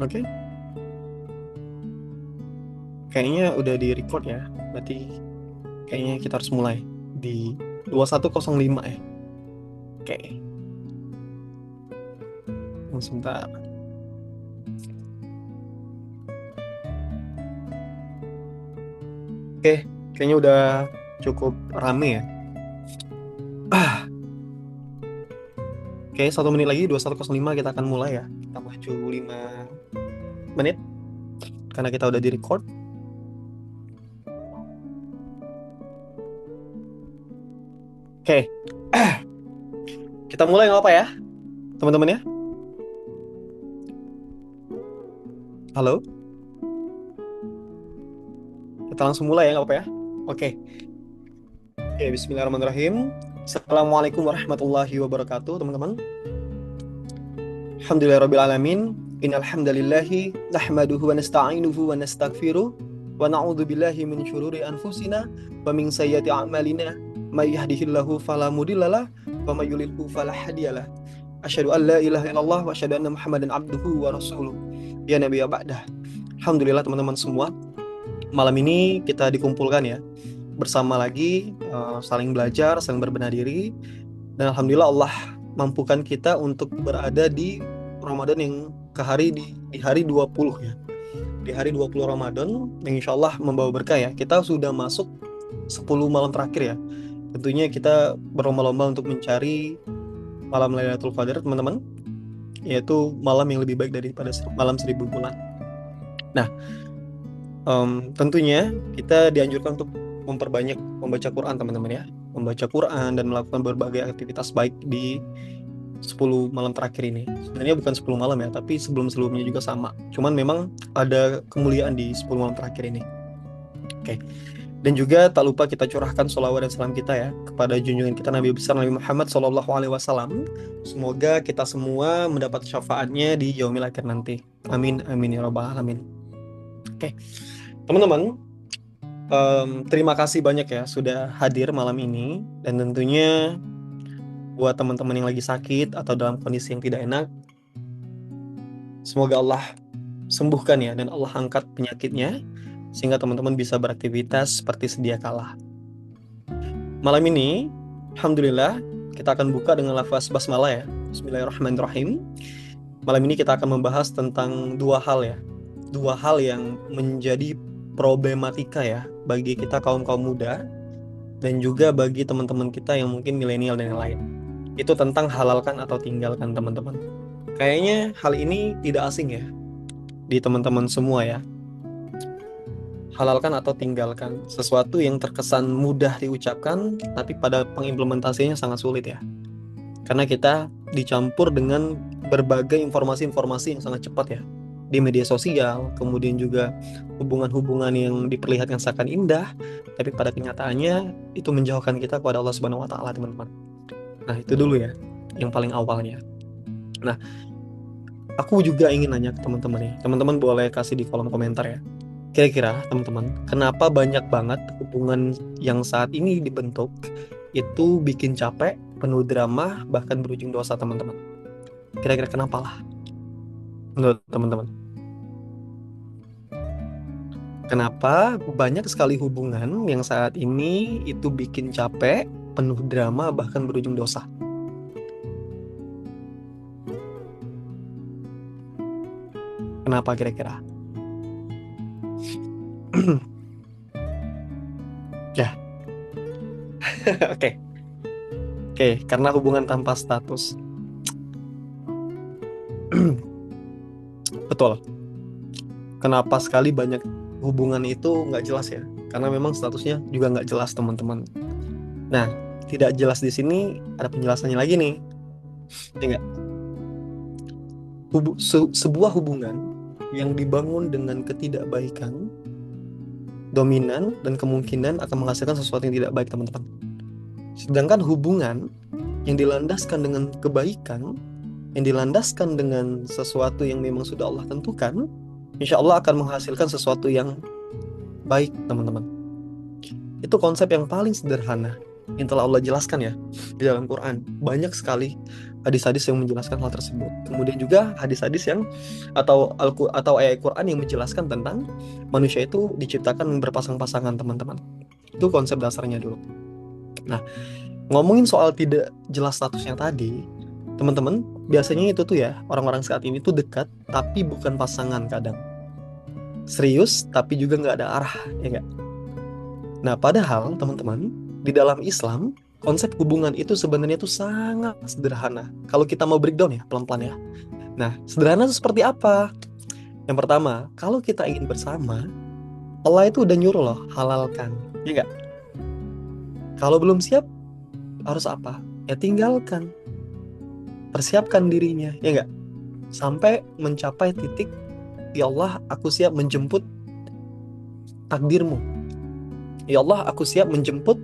Oke, kayaknya udah di record ya. Berarti kayaknya kita harus mulai di 2105 ya. Oke, tunggu sebentar. Oke, kayaknya udah cukup rame ya. Oke, 1 menit lagi 2105 kita akan mulai ya. Kita maju 5 menit karena kita udah di record. Oke, kita mulai nggak apa ya, teman-teman ya? Halo, kita langsung mulai ya, nggak apa ya? Oke, oke, Bismillahirrahmanirrahim. Assalamualaikum warahmatullahi wabarakatuh, teman-teman. Alhamdulillahirrabbilalamin. Innal hamdalillahi nahmaduhu wa nasta'inuhu wa nastaghfiruh wa na'udzu billahi min syururi anfusina wa min sayyiati a'malina may yahdihillahu fala mudhillalah wa may yudhlilhu fala hadiyalah. Asyhadu an la ilaha illallah wa asyhadu anna Muhammadan abduhu wa rasuluh. Ya nabiyya ba'dah. Alhamdulillah teman-teman semua, malam ini kita dikumpulkan ya bersama lagi, saling belajar, saling berbenah diri, dan alhamdulillah Allah mampukan kita untuk berada di Ramadan yang di hari 20 ya. Di hari 20 Ramadan yang insya Allah membawa berkah ya. Kita sudah masuk 10 malam terakhir ya. Tentunya kita berlomba-lomba untuk mencari malam Lailatul Qadar, teman-teman. Yaitu malam yang lebih baik daripada malam 1000 bulan. Nah, tentunya kita dianjurkan untuk memperbanyak membaca Quran, teman-teman ya. Membaca Quran dan melakukan berbagai aktivitas baik di 10 malam terakhir ini. Sebenarnya bukan 10 malam ya, tapi sebelum-sebelumnya juga sama. Cuman memang ada kemuliaan di 10 malam terakhir ini. Oke. Dan juga tak lupa kita curahkan sholawat dan salam kita ya kepada junjungan kita Nabi besar Nabi Muhammad SAW. Semoga kita semua mendapat syafaatnya di yaumil akhir nanti. Amin amin ya rabbal alamin. Oke, teman-teman, terima kasih banyak ya sudah hadir malam ini, dan tentunya buat teman-teman yang lagi sakit atau dalam kondisi yang tidak enak, semoga Allah sembuhkan ya, dan Allah angkat penyakitnya sehingga teman-teman bisa beraktivitas seperti sedia kala. Malam ini, alhamdulillah, kita akan buka dengan lafaz basmalah ya. Bismillahirrahmanirrahim. Malam ini kita akan membahas tentang dua hal ya. Dua hal yang menjadi problematika ya bagi kita kaum-kaum muda dan juga bagi teman-teman kita yang mungkin milenial dan yang lain. Itu tentang halalkan atau tinggalkan, teman-teman. Kayaknya hal ini tidak asing ya di teman-teman semua ya. Halalkan atau tinggalkan, sesuatu yang terkesan mudah diucapkan tapi pada pengimplementasinya sangat sulit ya. Karena kita dicampur dengan berbagai informasi-informasi yang sangat cepat ya di media sosial, kemudian juga hubungan-hubungan yang diperlihatkan seakan indah, tapi pada kenyataannya itu menjauhkan kita kepada Allah Subhanahu wa taala, teman-teman. Nah, itu dulu ya, yang paling awalnya. Nah, aku juga ingin nanya ke teman-teman ya. Teman-teman boleh kasih di kolom komentar ya. Kira-kira teman-teman, kenapa banyak banget hubungan yang saat ini dibentuk itu bikin capek, penuh drama, bahkan berujung dosa, teman-teman? Kira-kira kenapa lah menurut teman-teman? Kenapa banyak sekali hubungan yang saat ini itu bikin capek, penuh drama, bahkan berujung dosa? Kenapa kira-kira? Ya, oke. Oke, karena hubungan tanpa status. Betul. Kenapa sekali banyak hubungan itu nggak jelas ya? Karena memang statusnya juga nggak jelas, teman-teman. Nah, tidak jelas di sini ada penjelasannya lagi nih. Ya nggak? Sebuah hubungan yang dibangun dengan ketidakbaikan, dominan, dan kemungkinan akan menghasilkan sesuatu yang tidak baik, teman-teman. Sedangkan hubungan yang dilandaskan dengan kebaikan, yang dilandaskan dengan sesuatu yang memang sudah Allah tentukan, insya Allah akan menghasilkan sesuatu yang baik, teman-teman. Itu konsep yang paling sederhana yang telah Allah jelaskan ya di dalam Quran. Banyak sekali hadis-hadis yang menjelaskan hal tersebut. Kemudian juga hadis-hadis yang atau ayat Quran yang menjelaskan tentang manusia itu diciptakan berpasang-pasangan, teman-teman. Itu konsep dasarnya dulu. Nah, ngomongin soal tidak jelas statusnya tadi, teman-teman, biasanya itu tuh ya, orang-orang saat ini tuh dekat tapi bukan pasangan kadang. Serius tapi juga nggak ada arah, ya nggak? Nah, padahal teman-teman, di dalam Islam, konsep hubungan itu sebenarnya tuh sangat sederhana. Kalau kita mau breakdown ya, pelan-pelan ya. Nah, sederhana itu seperti apa? Yang pertama, kalau kita ingin bersama, Allah itu udah nyuruh loh, halalkan. Ya nggak? Kalau belum siap, harus apa? Ya tinggalkan. Persiapkan dirinya, ya nggak? Sampai mencapai titik, ya Allah, aku siap menjemput takdirmu. Ya Allah, aku siap menjemput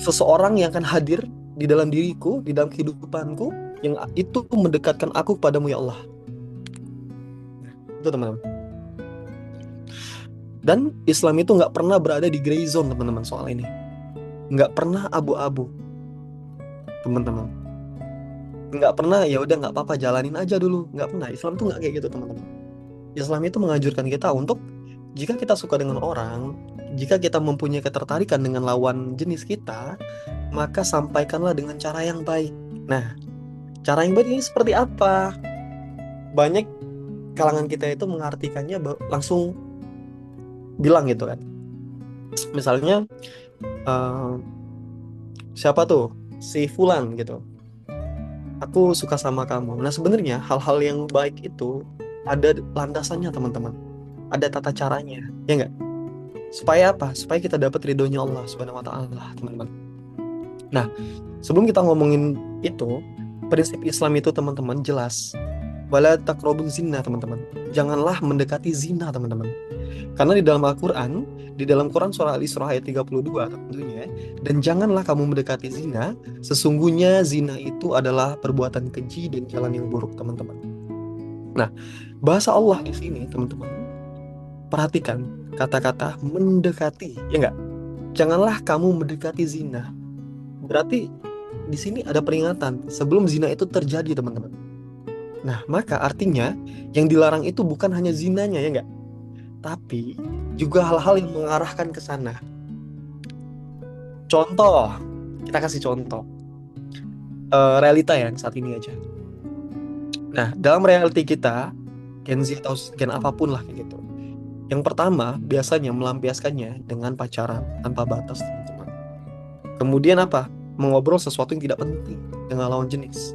seseorang yang akan hadir di dalam diriku, di dalam kehidupanku, yang itu mendekatkan aku kepadamu ya Allah. Itu teman-teman. Dan Islam itu nggak pernah berada di gray zone, teman-teman, soal ini. Nggak pernah abu-abu, teman-teman. Nggak pernah ya udah nggak apa-apa, jalanin aja dulu. Nggak pernah. Islam tuh nggak kayak gitu, teman-teman. Islam itu menganjurkan kita untuk, jika kita suka dengan orang, jika kita mempunyai ketertarikan dengan lawan jenis kita, maka sampaikanlah dengan cara yang baik. Nah, cara yang baik ini seperti apa? Banyak kalangan kita itu mengartikannya langsung bilang gitu kan. Misalnya, siapa tuh? Si Fulan gitu. Aku suka sama kamu. Nah, sebenarnya hal-hal yang baik itu ada landasannya, teman-teman. Ada tata caranya, ya nggak? Supaya apa? Supaya kita dapat ridhonya Allah Subhanahu wa Ta'ala, teman-teman. Nah, sebelum kita ngomongin itu, prinsip Islam itu, teman-teman, jelas. Wala taqrabuz zina, teman-teman. Janganlah mendekati zina, teman-teman. Karena di dalam Al-Quran, di dalam Quran surah Al-Isra ayat 32 tentunya, dan janganlah kamu mendekati zina, sesungguhnya zina itu adalah perbuatan keji dan jalan yang buruk, teman-teman. Nah, bahasa Allah di sini, teman-teman, perhatikan kata-kata mendekati, ya enggak? Janganlah kamu mendekati zina. Berarti di sini ada peringatan sebelum zina itu terjadi, teman-teman. Nah, maka artinya yang dilarang itu bukan hanya zinanya, ya enggak? Tapi juga hal-hal yang mengarahkan ke sana. Contoh, kita kasih contoh realita ya saat ini aja. Nah, dalam reality kita, Gen Z atau gen apapun lah kayak gitu. Yang pertama, biasanya melampiaskannya dengan pacaran tanpa batas, teman-teman. Kemudian apa? Mengobrol sesuatu yang tidak penting dengan lawan jenis.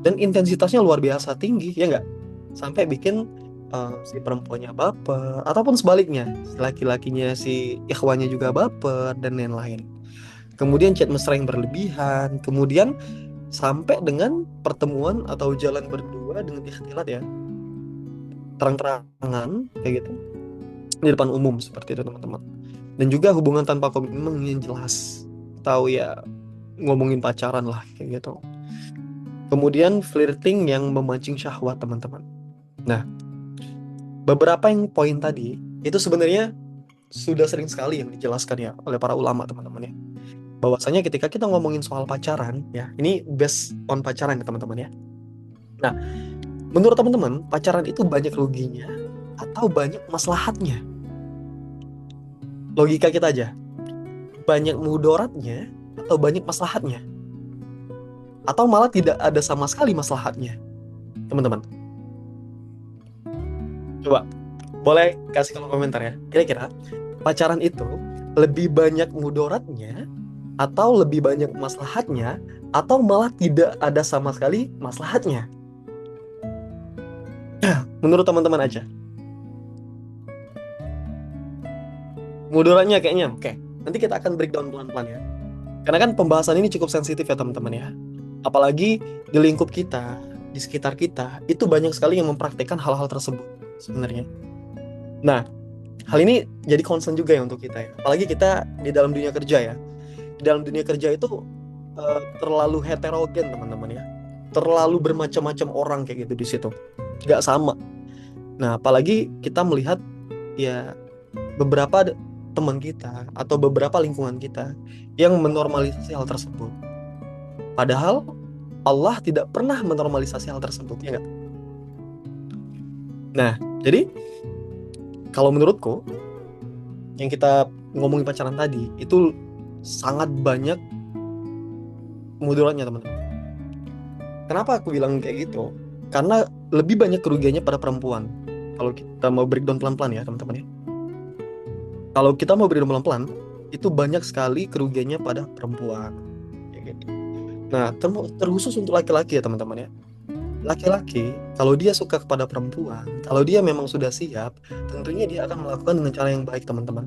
Dan intensitasnya luar biasa tinggi, ya nggak? Sampai bikin si perempuannya baper, ataupun sebaliknya, si laki-lakinya, si ikhwannya juga baper, dan lain-lain. Kemudian chat mesra yang berlebihan, kemudian sampai dengan pertemuan atau jalan berdua dengan ikhtilat ya, terang-terangan kayak gitu di depan umum seperti itu, teman-teman. Dan juga hubungan tanpa komitmen yang jelas, tahu ya, ngomongin pacaran lah kayak gitu. Kemudian flirting yang memancing syahwat, teman-teman. Nah, beberapa yang poin tadi itu sebenarnya sudah sering sekali yang dijelaskan ya oleh para ulama, teman-teman ya. Bahwasanya ketika kita ngomongin soal pacaran ya, ini based on pacaran ya, teman-teman ya. Nah, menurut teman-teman, pacaran itu banyak ruginya atau banyak maslahatnya? Logika kita aja. Banyak mudaratnya atau banyak maslahatnya? Atau malah tidak ada sama sekali maslahatnya, teman-teman? Coba, boleh kasih kolom komentar ya. Kira-kira pacaran itu lebih banyak mudaratnya atau lebih banyak maslahatnya, atau malah tidak ada sama sekali maslahatnya? Menurut teman-teman aja. Mudaratnya kayaknya oke. Nanti kita akan breakdown pelan-pelan ya. Karena kan pembahasan ini cukup sensitif ya, teman-teman ya. Apalagi di lingkup kita, di sekitar kita, itu banyak sekali yang mempraktikkan hal-hal tersebut sebenarnya. Nah, hal ini jadi concern juga ya untuk kita ya. Apalagi kita di dalam dunia kerja ya. Di dalam dunia kerja itu terlalu heterogen, teman-teman ya. Terlalu bermacam-macam orang kayak gitu di situ. Nggak sama. Nah, apalagi kita melihat ya beberapa teman kita atau beberapa lingkungan kita yang menormalisasi hal tersebut. Padahal Allah tidak pernah menormalisasi hal tersebut, ya nggak? Nah, jadi kalau menurutku yang kita ngomongin pacaran tadi itu sangat banyak mudaratnya, teman-teman. Kenapa aku bilang kayak gitu? Karena lebih banyak kerugiannya pada perempuan. Kalau kita mau breakdown pelan-pelan ya, teman-teman ya. Kalau kita mau breakdown pelan-pelan, itu banyak sekali kerugiannya pada perempuan. Nah, terkhusus untuk laki-laki ya, teman-teman ya. Laki-laki, kalau dia suka kepada perempuan, kalau dia memang sudah siap, tentunya dia akan melakukan dengan cara yang baik, teman-teman.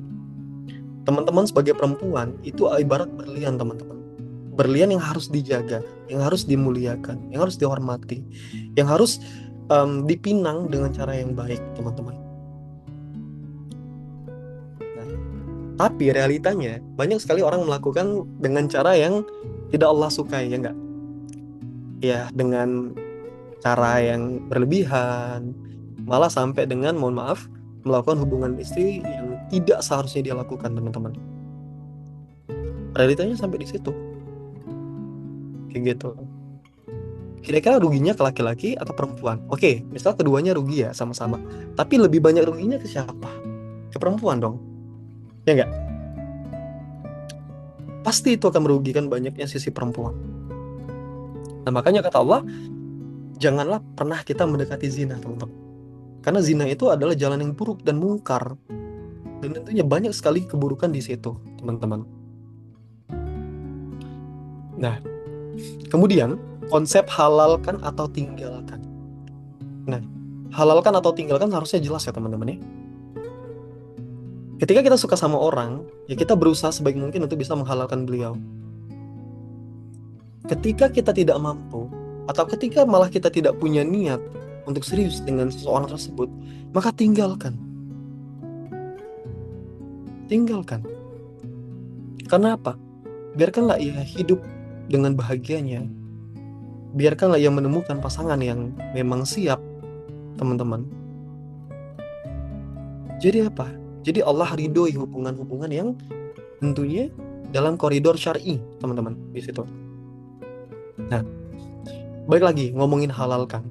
Teman-teman sebagai perempuan, itu ibarat berlian, teman-teman. Berlian yang harus dijaga, yang harus dimuliakan, yang harus dihormati, yang harus dipinang dengan cara yang baik, teman-teman. Nah, tapi realitanya, banyak sekali orang melakukan dengan cara yang tidak Allah sukai, ya enggak? Ya, dengan cara yang berlebihan, malah sampai dengan, mohon maaf, melakukan hubungan istri yang tidak seharusnya dia lakukan, teman-teman. Realitanya sampai di situ, kayak gitu. Kira-kira ruginya ke laki-laki atau perempuan? Oke, misal keduanya rugi ya sama-sama, tapi lebih banyak ruginya ke siapa? Ke perempuan dong, ya enggak? Pasti itu akan merugikan banyaknya sisi perempuan. Nah, makanya kata Allah, janganlah pernah kita mendekati zina, teman-teman. Karena zina itu adalah jalan yang buruk dan mungkar. Dan tentunya banyak sekali keburukan di situ, teman-teman. Nah, kemudian konsep halalkan atau tinggalkan. Nah, halalkan atau tinggalkan harusnya jelas ya, teman-teman ya. Ketika kita suka sama orang, ya kita berusaha sebaik mungkin untuk bisa menghalalkan beliau. Ketika kita tidak mampu, atau ketika malah kita tidak punya niat untuk serius dengan seseorang tersebut, maka tinggalkan. Tinggalkan. Karena apa? Biarkanlah ia hidup dengan bahagianya. Biarkanlah ia menemukan pasangan yang memang siap, teman-teman. Jadi apa? Jadi Allah ridhoi hubungan-hubungan yang tentunya dalam koridor syar'i, teman-teman, di situ. Nah, balik lagi ngomongin halalkan.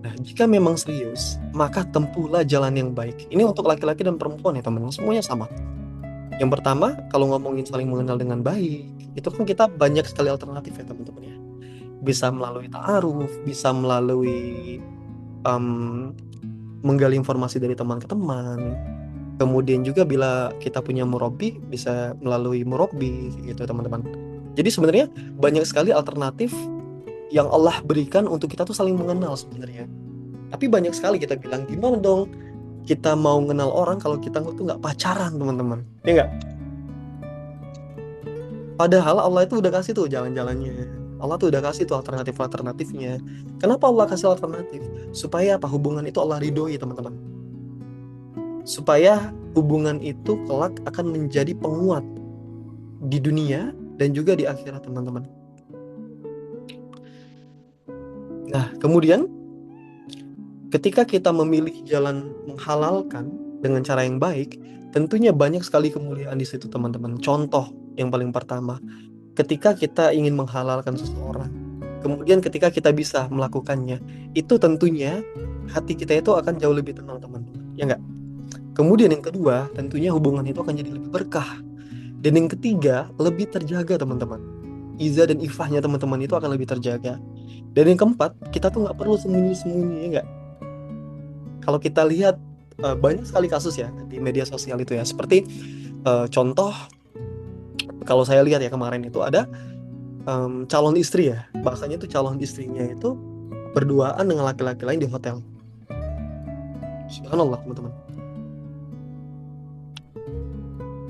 Nah, jika memang serius, maka tempuhlah jalan yang baik. Ini untuk laki-laki dan perempuan ya, teman-teman, semuanya sama. Yang pertama, kalau ngomongin saling mengenal dengan baik, itu kan kita banyak sekali alternatif ya, teman-teman ya. Bisa melalui ta'aruf, bisa melalui menggali informasi dari teman ke teman. Kemudian juga bila kita punya murabbi, bisa melalui murabbi gitu, teman-teman. Jadi sebenarnya banyak sekali alternatif yang Allah berikan untuk kita tuh saling mengenal sebenarnya. Tapi banyak sekali kita bilang, gimana dong kita mau mengenal orang kalau kita tuh nggak pacaran, teman-teman, ya nggak? Padahal Allah itu udah kasih tuh jalan-jalannya. Allah tuh udah kasih tuh alternatif-alternatifnya. Kenapa Allah kasih alternatif? Supaya apa? Hubungan itu Allah ridhoi, teman-teman. Supaya hubungan itu kelak akan menjadi penguat di dunia dan juga di akhirat, teman-teman. Nah, kemudian ketika kita memilih jalan menghalalkan dengan cara yang baik, tentunya banyak sekali kemuliaan di situ, teman-teman. Contoh yang paling pertama, ketika kita ingin menghalalkan seseorang, kemudian ketika kita bisa melakukannya, itu tentunya hati kita itu akan jauh lebih tenang, teman-teman. Ya enggak? Kemudian yang kedua, tentunya hubungan itu akan jadi lebih berkah. Dan yang ketiga, lebih terjaga, teman-teman. Iza dan ifahnya teman-teman itu akan lebih terjaga. Dan yang keempat, kita tuh nggak perlu sembunyi-sembunyi, ya nggak? Kalau kita lihat banyak sekali kasus ya di media sosial itu ya. Seperti contoh, kalau saya lihat ya kemarin itu ada calon istri ya. Bahasanya itu calon istrinya itu berduaan dengan laki-laki lain di hotel. Subhanallah, teman-teman.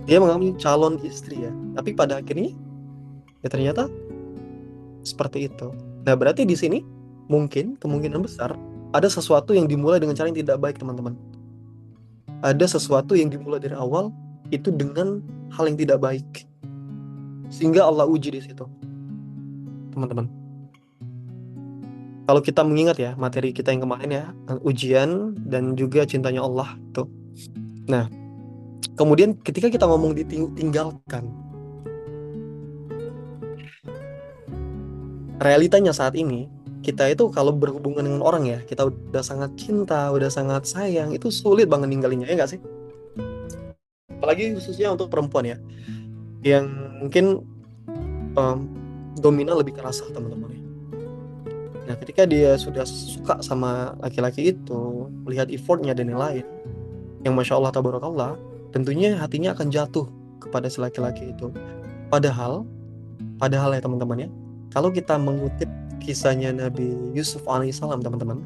Dia mengambil calon istri ya, tapi pada akhirnya ya ternyata seperti itu. Nah, berarti di sini mungkin kemungkinan besar ada sesuatu yang dimulai dengan cara yang tidak baik, teman-teman. Ada sesuatu yang dimulai dari awal itu dengan hal yang tidak baik, sehingga Allah uji di situ, teman-teman. Kalau kita mengingat ya materi kita yang kemarin ya, ujian dan juga cintanya Allah tuh. Nah, Kemudian ketika kita ngomong ditinggalkan, realitanya saat ini kita itu kalau berhubungan dengan orang ya, kita udah sangat cinta, udah sangat sayang, itu sulit banget ninggalinnya, ya nggak sih? Apalagi khususnya untuk perempuan ya, yang mungkin em, dominan lebih kerasa teman-teman ya. Nah, ketika dia sudah suka sama laki-laki itu, melihat effortnya dan yang lain, yang masya Allah tabarakallah, tentunya hatinya akan jatuh kepada si laki-laki itu. Padahal ya teman-teman ya, kalau kita mengutip kisahnya Nabi Yusuf alaihissalam teman-teman,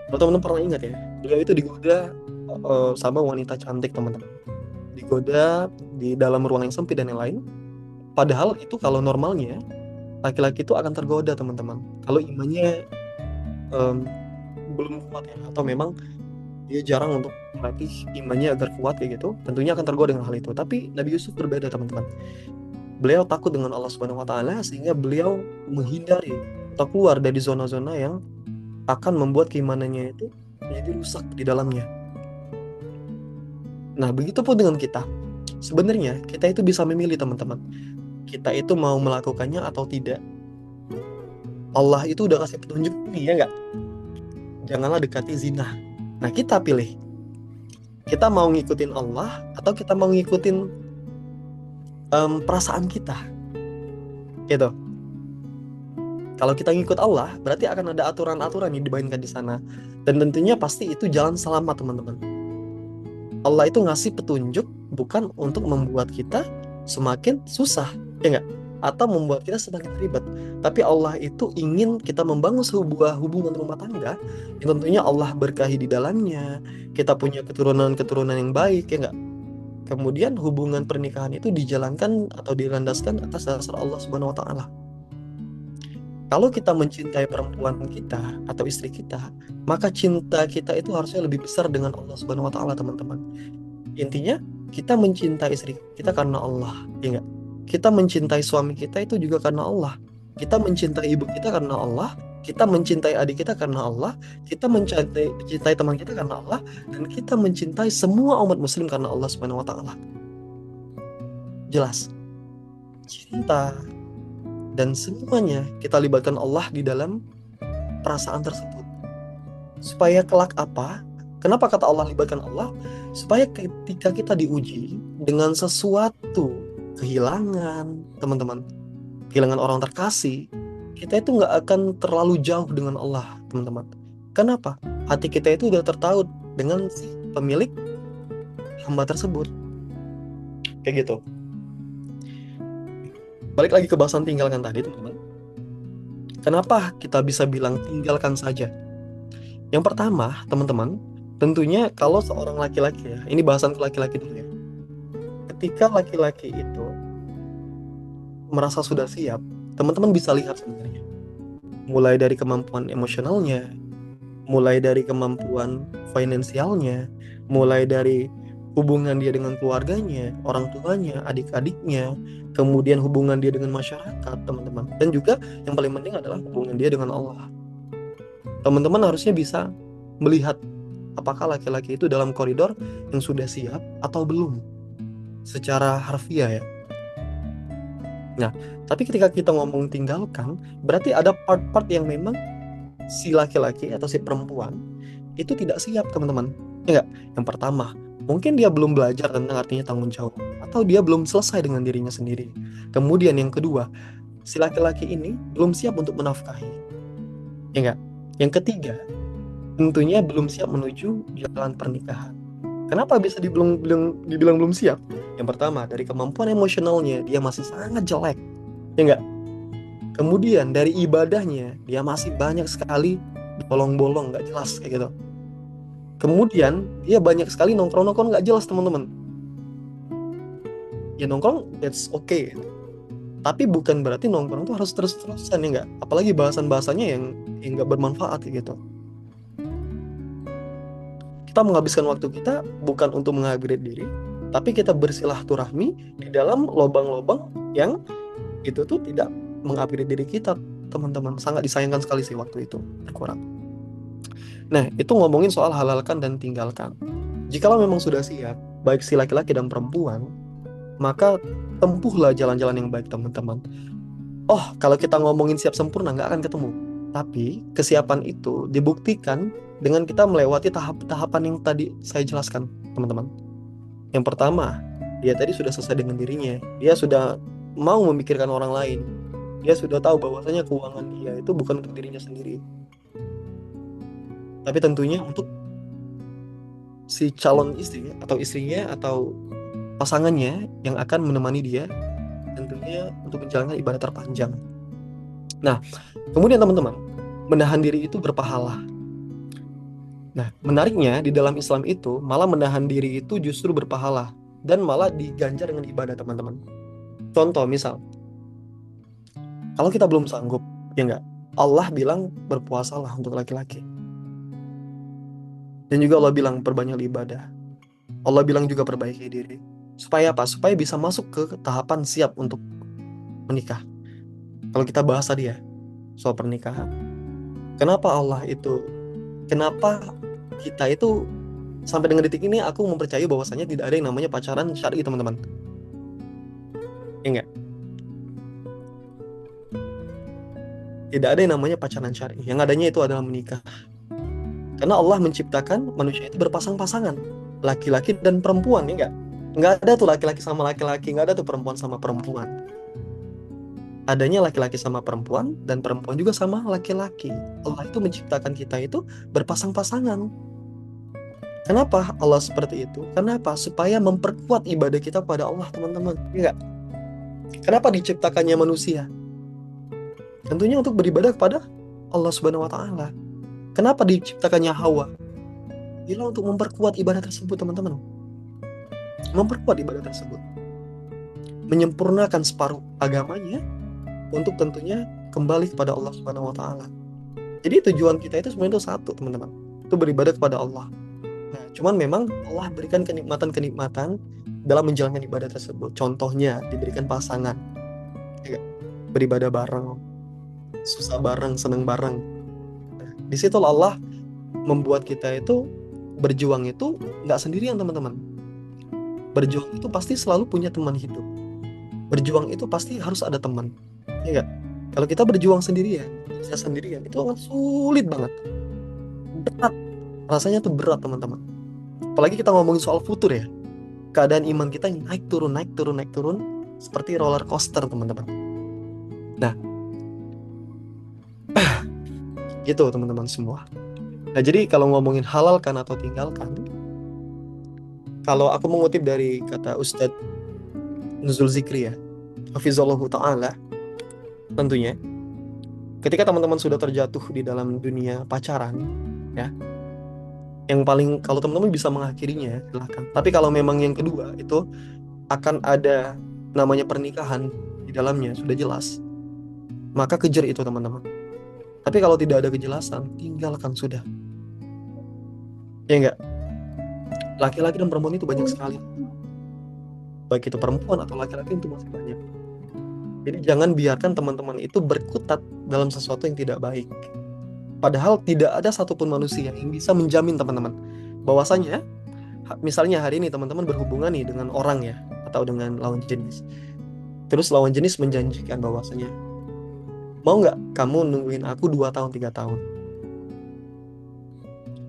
kalau teman-teman pernah ingat ya, beliau itu digoda sama wanita cantik teman-teman, digoda di dalam ruang yang sempit dan yang lain. Padahal itu kalau normalnya laki-laki itu akan tergoda teman-teman, kalau imannya em, belum kuat ya, atau memang dia jarang untuk melatih imannya agar kuat kayak gitu, tentunya akan tergoda dengan hal itu. Tapi Nabi Yusuf berbeda teman-teman. Beliau takut dengan Allah Subhanahu wa taala sehingga beliau menghindari atau keluar dari zona-zona yang akan membuat keimanannya itu menjadi rusak di dalamnya. Nah, begitu pun dengan kita. Sebenarnya kita itu bisa memilih teman-teman. Kita itu mau melakukannya atau tidak. Allah itu udah kasih petunjuk nih, ya nggak? Janganlah dekati zina. Nah, kita pilih. Kita mau ngikutin Allah atau kita mau ngikutin perasaan kita. Gitu. Kalau kita ngikut Allah, berarti akan ada aturan-aturan yang dimainkan di sana. Dan tentunya pasti itu jalan selamat, teman-teman. Allah itu ngasih petunjuk bukan untuk membuat kita semakin susah, ya nggak? Atau membuat kita semakin ribet. Tapi Allah itu ingin kita membangun sebuah hubungan rumah tangga yang tentunya Allah berkahi di dalamnya. Kita punya keturunan-keturunan yang baik, ya nggak? Kemudian hubungan pernikahan itu dijalankan atau dilandaskan atas dasar Allah Subhanahu wa taala. Kalau kita mencintai perempuan kita atau istri kita, maka cinta kita itu harusnya lebih besar dengan Allah Subhanahu wa taala, teman-teman. Intinya, kita mencintai istri kita karena Allah, ya enggak? Kita mencintai suami kita itu juga karena Allah. Kita mencintai ibu kita karena Allah, kita mencintai adik kita karena Allah, kita mencintai teman kita karena Allah, dan kita mencintai semua umat muslim karena Allah Subhanahu wa taala. Jelas. Cinta dan semuanya kita libatkan Allah di dalam perasaan tersebut. Supaya kelak apa? Kenapa kata Allah libatkan Allah? Supaya ketika kita diuji dengan sesuatu kehilangan, teman-teman, kehilangan orang terkasih, kita itu nggak akan terlalu jauh dengan Allah, teman-teman. Kenapa? Hati kita itu udah tertaut dengan si pemilik hamba tersebut. Kayak gitu. Balik lagi ke bahasan tinggalkan tadi, teman-teman. Kenapa kita bisa bilang tinggalkan saja? Yang pertama, teman-teman, tentunya kalau seorang laki-laki ya, ini bahasan ke laki-laki dulu ya. Ketika laki-laki itu merasa sudah siap, teman-teman bisa lihat sebenarnya. Mulai dari kemampuan emosionalnya, mulai dari kemampuan finansialnya, mulai dari hubungan dia dengan keluarganya, orang tuanya, adik-adiknya, kemudian hubungan dia dengan masyarakat, teman-teman. Dan juga yang paling penting adalah hubungan dia dengan Allah. Teman-teman harusnya bisa melihat apakah laki-laki itu dalam koridor yang sudah siap atau belum, secara harfiah ya. Nah, tapi ketika kita ngomong tinggalkan, berarti ada part-part yang memang si laki-laki atau si perempuan itu tidak siap, teman-teman. Ya nggak? Yang pertama, mungkin dia belum belajar tentang artinya tanggung jawab, atau dia belum selesai dengan dirinya sendiri. Kemudian yang kedua, si laki-laki ini belum siap untuk menafkahi. Ya nggak? Yang ketiga, tentunya belum siap menuju jalan pernikahan. Kenapa bisa dibilang belum siap? Yang pertama, dari kemampuan emosionalnya dia masih sangat jelek. Ya nggak? Kemudian dari ibadahnya dia masih banyak sekali bolong-bolong, nggak jelas kayak gitu. Kemudian dia banyak sekali nongkrong-nongkrong nggak jelas, teman-teman. Ya nongkrong, that's okay. Tapi bukan berarti nongkrong tuh harus terus-terusan, ya nggak? Apalagi bahasan-bahasanya yang nggak bermanfaat gitu. Kita menghabiskan waktu kita bukan untuk mengupgrade diri, tapi kita bersilaturahmi di dalam lobang-lobang yang itu tuh tidak mengupgrade diri kita, teman-teman. Sangat disayangkan sekali sih waktu itu berkurang. Nah, itu ngomongin soal halalkan dan tinggalkan. Jikalau memang sudah siap baik si laki-laki dan perempuan, maka tempuhlah jalan-jalan yang baik teman-teman. Oh, kalau kita ngomongin siap sempurna nggak akan ketemu. Tapi kesiapan itu dibuktikan dengan kita melewati tahap-tahapan yang tadi saya jelaskan, teman-teman. Yang pertama, dia tadi sudah selesai dengan dirinya. Dia sudah mau memikirkan orang lain. Dia sudah tahu bahwasanya keuangan dia itu bukan untuk dirinya sendiri, tapi tentunya untuk si calon istri atau istrinya atau pasangannya yang akan menemani dia, tentunya untuk menjalankan ibadah terpanjang. Nah, kemudian teman-teman, menahan diri itu berpahala. Nah, menariknya di dalam Islam itu malah menahan diri itu justru berpahala dan malah diganjar dengan ibadah, teman-teman. Contoh misal, kalau kita belum sanggup, ya enggak, Allah bilang berpuasalah untuk laki-laki. Dan juga Allah bilang perbanyak ibadah. Allah bilang juga perbaiki diri. Supaya apa? Supaya bisa masuk ke tahapan siap untuk menikah. Kalau kita bahas tadi ya, soal pernikahan. Kenapa kita itu sampai dengan detik ini aku mempercayai bahwasanya tidak ada yang namanya pacaran syar'i, teman-teman. Ya enggak? Tidak ada yang namanya pacaran syar'i. Yang adanya itu adalah menikah. Karena Allah menciptakan manusia itu berpasang-pasangan, laki-laki dan perempuan, ya enggak? Enggak ada tuh laki-laki sama laki-laki, enggak ada tuh perempuan sama perempuan. Adanya laki-laki sama perempuan dan perempuan juga sama laki-laki. Allah itu menciptakan kita itu berpasang-pasangan. Kenapa Allah seperti itu? Kenapa? Supaya memperkuat ibadah kita pada Allah, teman-teman. Ya enggak? Kenapa diciptakannya manusia? Tentunya untuk beribadah kepada Allah Subhanahu wa taala. Kenapa diciptakannya Hawa? Ialah untuk memperkuat ibadah tersebut, teman-teman. Memperkuat ibadah tersebut. Menyempurnakan separuh agamanya untuk tentunya kembali kepada Allah Subhanahu wa taala. Jadi tujuan kita itu sebenarnya itu satu, teman-teman. Itu beribadah kepada Allah. Nah, cuman memang Allah berikan kenikmatan-kenikmatan dalam menjalankan ibadah tersebut. Contohnya diberikan pasangan. Ya, beribadah bareng, susah bareng, seneng bareng. Di situ Allah membuat kita itu berjuang itu nggak sendirian, teman-teman. Berjuang itu pasti selalu punya teman hidup. Berjuang itu pasti harus ada teman. Ya nggak? Kalau kita berjuang sendirian, saya sendirian, itu akan sulit banget. Berat. Rasanya tuh berat, teman-teman. Apalagi kita ngomongin soal futur ya. Keadaan iman kita yang naik turun, naik turun, naik turun. Seperti roller coaster, teman-teman. Nah, gitu teman-teman semua. Nah, jadi kalau ngomongin halalkan atau tinggalkan, kalau aku mengutip dari kata Ustadz Nuzul Zikri ya, hafizallahu ta'ala, tentunya ketika teman-teman sudah terjatuh di dalam dunia pacaran ya, yang paling, kalau teman-teman bisa mengakhirinya silahkan. Tapi kalau memang yang kedua itu akan ada namanya pernikahan di dalamnya sudah jelas, maka kejar itu, teman-teman. Tapi kalau tidak ada kejelasan, tinggalkan sudah. Ya enggak? Laki-laki dan perempuan itu banyak sekali. Baik itu perempuan atau laki-laki itu masih banyak. Jadi jangan biarkan teman-teman itu berkutat dalam sesuatu yang tidak baik. Padahal tidak ada satupun manusia yang bisa menjamin, teman-teman, bahwasanya misalnya hari ini teman-teman berhubungan nih dengan orang ya, atau dengan lawan jenis. Terus lawan jenis menjanjikan bahwasanya, mau nggak kamu nungguin aku 2 tahun, 3 tahun?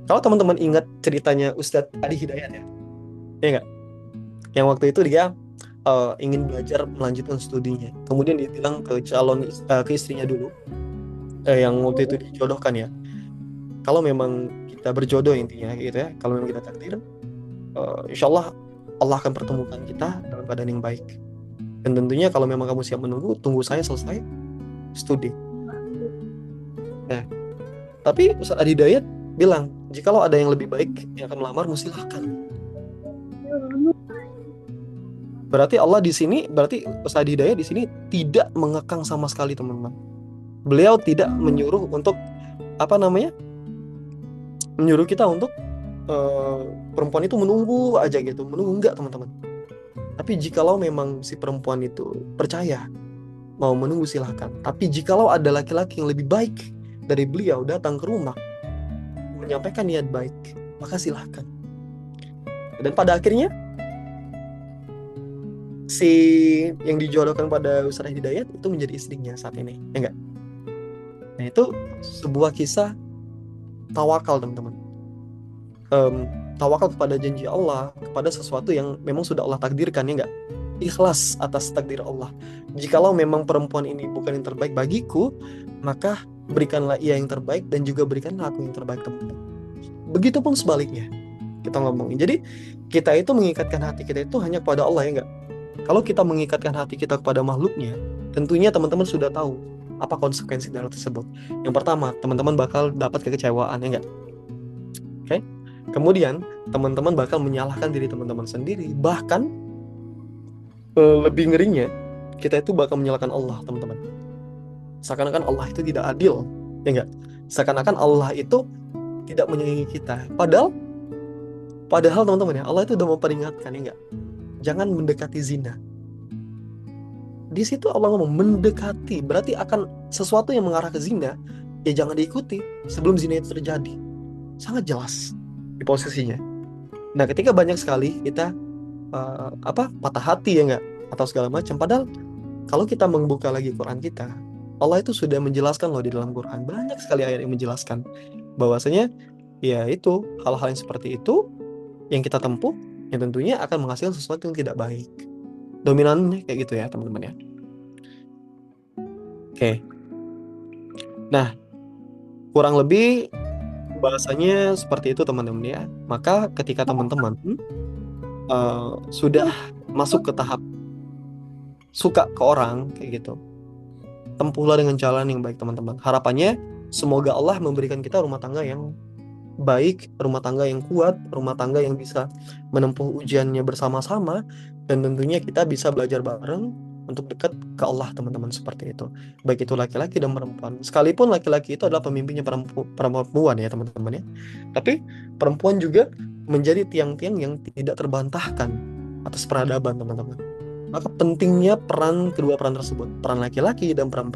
Kalau teman-teman ingat ceritanya Ustadz Adi Hidayat ya nggak? Yang waktu itu dia ingin belajar melanjutkan studinya. Kemudian dia bilang ke ke istrinya dulu, yang waktu itu dijodohkan ya. Kalau memang kita berjodoh intinya gitu ya, kalau memang kita takdir, insya Allah Allah akan pertemukan kita dalam keadaan yang baik. Dan tentunya kalau memang kamu siap menunggu, tunggu saya selesai studi. Nah, tapi Ustadz Adi Hidayat bilang, jikalau ada yang lebih baik yang akan melamar, silahkan. Berarti Allah di sini, berarti Ustadz Adi Hidayat di sini tidak mengekang sama sekali, teman-teman. Beliau tidak menyuruh untuk menyuruh kita untuk perempuan itu menunggu aja gitu, menunggu, enggak, teman-teman. Tapi jikalau memang si perempuan itu percaya mau menunggu, silahkan. Tapi jikalau ada laki-laki yang lebih baik dari beliau datang ke rumah menyampaikan niat baik, maka silahkan. Dan pada akhirnya si yang dijodohkan pada Ustaz Hidayat itu menjadi istrinya saat ini, ya enggak? Nah, itu sebuah kisah tawakal, teman-teman. Tawakal kepada janji Allah, kepada sesuatu yang memang sudah Allah takdirkan, ya enggak? Ikhlas atas takdir Allah. Jikalau memang perempuan ini bukan yang terbaik bagiku, maka berikanlah ia yang terbaik dan juga berikanlah aku yang terbaik, teman-teman. Begitupun sebaliknya kita ngomongin. Jadi kita itu mengikatkan hati kita itu hanya kepada Allah, ya enggak? Kalau kita mengikatkan hati kita kepada makhluknya, tentunya teman-teman sudah tahu apa konsekuensi dari hal tersebut. Yang pertama, teman-teman bakal dapat kekecewaan, ya enggak? Oke? Kemudian, teman-teman bakal menyalahkan diri teman-teman sendiri. Bahkan, lebih ngerinya, kita itu bakal menyalahkan Allah, teman-teman. Seakan-akan Allah itu tidak adil, ya enggak? Seakan-akan Allah itu tidak menyayangi kita. Padahal teman-teman ya, Allah itu udah memperingatkan, ya enggak? Jangan mendekati zina. Di situ Allah ngomong mendekati, berarti akan sesuatu yang mengarah ke zina, ya jangan diikuti sebelum zina itu terjadi. Sangat jelas di posisinya. Nah, ketika banyak sekali kita patah hati, ya enggak, atau segala macam, padahal kalau kita membuka lagi Quran kita, Allah itu sudah menjelaskan loh di dalam Quran, banyak sekali ayat yang menjelaskan bahwasanya ya itu hal-hal yang seperti itu yang kita tempuh, yang tentunya akan menghasilkan sesuatu yang tidak baik. Dominannya kayak gitu ya, teman-teman ya. Oke. Nah, kurang lebih bahasanya seperti itu, teman-teman ya. Maka ketika teman-teman sudah masuk ke tahap suka ke orang kayak gitu, tempuhlah dengan jalan yang baik, teman-teman. Harapannya semoga Allah memberikan kita rumah tangga yang baik, rumah tangga yang kuat, rumah tangga yang bisa menempuh ujiannya bersama-sama, dan tentunya kita bisa belajar bareng untuk dekat ke Allah, teman-teman, seperti itu. Baik itu laki-laki dan perempuan. Sekalipun laki-laki itu adalah pemimpinnya perempuan ya, teman-teman ya. Tapi perempuan juga menjadi tiang-tiang yang tidak terbantahkan atas peradaban, teman-teman. Maka pentingnya peran kedua peran tersebut, peran laki-laki dan peran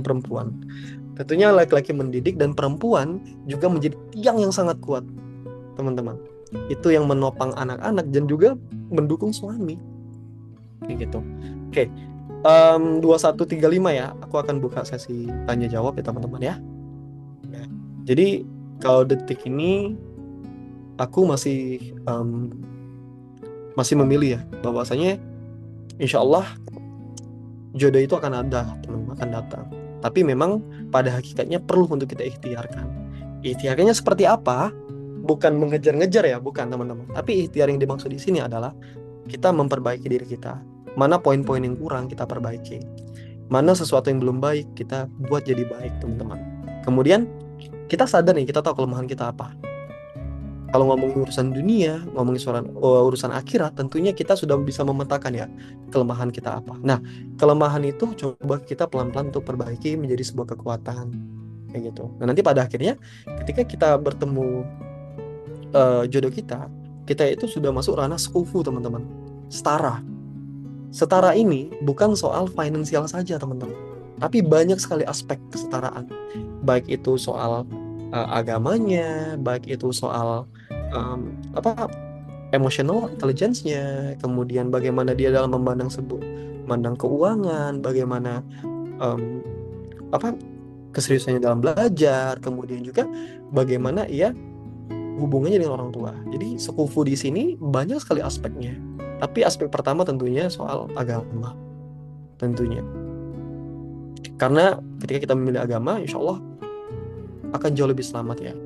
perempuan. Tentunya laki-laki mendidik dan perempuan juga menjadi tiang yang sangat kuat, teman-teman. Itu yang menopang anak-anak dan juga mendukung suami. Kayak gitu. Oke. 2135 ya. Aku akan buka sesi tanya jawab ya, teman-teman ya. Jadi kalau detik ini aku masih memilih ya, bahwasanya insya Allah jodoh itu akan ada, teman-teman, akan datang. Tapi memang pada hakikatnya perlu untuk kita ikhtiarkan. Ikhtiarnya seperti apa? Bukan mengejar-ngejar ya, bukan, teman-teman. Tapi ikhtiar yang dimaksud di sini adalah kita memperbaiki diri kita. Mana poin-poin yang kurang kita perbaiki. Mana sesuatu yang belum baik kita buat jadi baik, teman-teman. Kemudian kita sadar nih, kita tahu kelemahan kita apa. Kalau ngomongin urusan dunia, ngomongin urusan akhirat, tentunya kita sudah bisa memetakan ya kelemahan kita apa. Nah, kelemahan itu coba kita pelan-pelan untuk perbaiki menjadi sebuah kekuatan, kayak gitu. Nah, nanti pada akhirnya ketika kita bertemu jodoh kita itu sudah masuk ranah sekufu, teman-teman. Setara ini bukan soal finansial saja, teman-teman, tapi banyak sekali aspek kesetaraan. Baik itu soal agamanya, baik itu soal emotional intelligence-nya, kemudian bagaimana dia dalam memandang keuangan, bagaimana keseriusannya dalam belajar, kemudian juga bagaimana ia hubungannya dengan orang tua. Jadi sekufu di sini banyak sekali aspeknya. Tapi aspek pertama tentunya soal agama, tentunya. Karena ketika kita memilih agama, insya Allah akan jauh lebih selamat ya.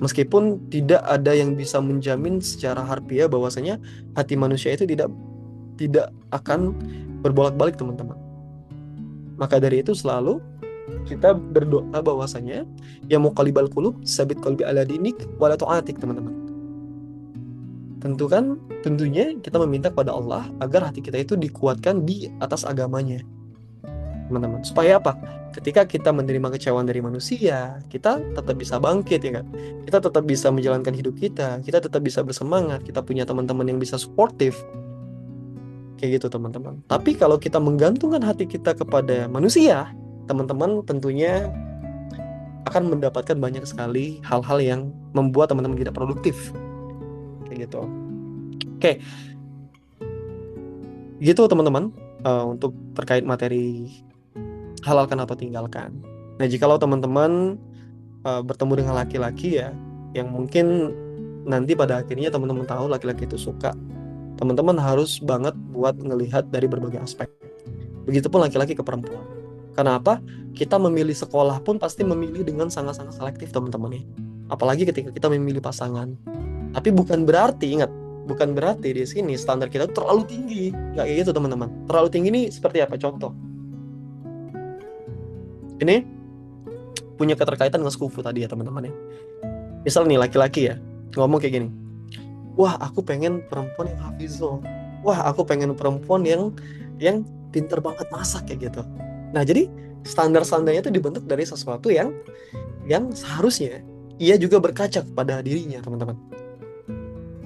Meskipun tidak ada yang bisa menjamin secara harfiah bahwasanya hati manusia itu tidak akan berbolak-balik, teman-teman. Maka dari itu selalu kita berdoa bahwasanya ya muqallibal qulub sabit qalbi ala dinik wala tu'atik, teman-teman. Tentunya kita meminta kepada Allah agar hati kita itu dikuatkan di atas agamanya, teman-teman. Supaya apa? Ketika kita menerima kecewaan dari manusia, kita tetap bisa bangkit, ya kan? Kita tetap bisa menjalankan hidup kita tetap bisa bersemangat, kita punya teman-teman yang bisa suportif, kayak gitu, teman-teman. Tapi kalau kita menggantungkan hati kita kepada manusia, teman-teman tentunya akan mendapatkan banyak sekali hal-hal yang membuat teman-teman tidak produktif, kayak gitu. Oke. Gitu teman-teman, untuk terkait materi halalkan atau tinggalkan. Nah, jikalau teman-teman bertemu dengan laki-laki ya, yang mungkin nanti pada akhirnya teman-teman tahu laki-laki itu suka, teman-teman harus banget buat ngelihat dari berbagai aspek. Begitupun laki-laki ke perempuan. Karena apa? Kita memilih sekolah pun pasti memilih dengan sangat-sangat selektif teman-teman ya. Apalagi ketika kita memilih pasangan. Tapi bukan berarti, ingat, bukan berarti di sini standar kita terlalu tinggi. Nggak kayak gitu teman-teman. Terlalu tinggi ini seperti apa? Contoh. Ini punya keterkaitan dengan sekufu tadi ya teman-teman ya. Misal nih laki-laki ya, ngomong kayak gini. Wah, aku pengen perempuan yang hafizol. Wah, aku pengen perempuan yang pinter banget masak kayak gitu. Nah, jadi standar-standarnya itu dibentuk dari sesuatu yang seharusnya ia juga berkaca kepada dirinya, teman-teman.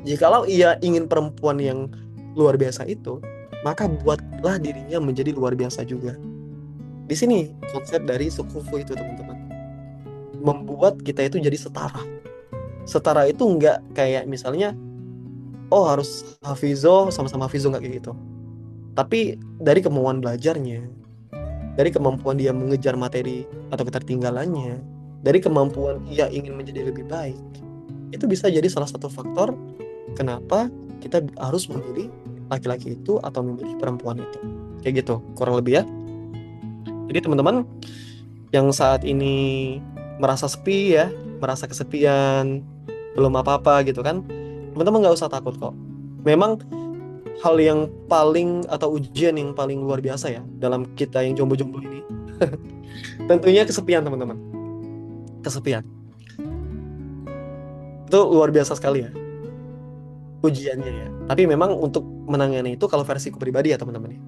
Jikalau ia ingin perempuan yang luar biasa itu, maka buatlah dirinya menjadi luar biasa juga. Di sini konsep dari sukufu itu, teman-teman. Membuat kita itu jadi setara. Setara itu enggak kayak misalnya, oh harus hafizo sama-sama hafizo, nggak kayak gitu. Tapi dari kemauan belajarnya, dari kemampuan dia mengejar materi atau ketertinggalannya, dari kemampuan ia ingin menjadi lebih baik, itu bisa jadi salah satu faktor kenapa kita harus memilih laki-laki itu atau memilih perempuan itu. Kayak gitu, kurang lebih ya. Jadi teman-teman yang saat ini merasa sepi ya, merasa kesepian, belum apa-apa gitu kan, teman-teman nggak usah takut kok. Memang hal yang paling atau ujian yang paling luar biasa ya dalam kita yang jomblo-jomblo ini tentunya kesepian teman-teman. Kesepian itu luar biasa sekali ya ujiannya ya. Tapi memang untuk menangani itu kalau versiku pribadi ya teman-teman ya,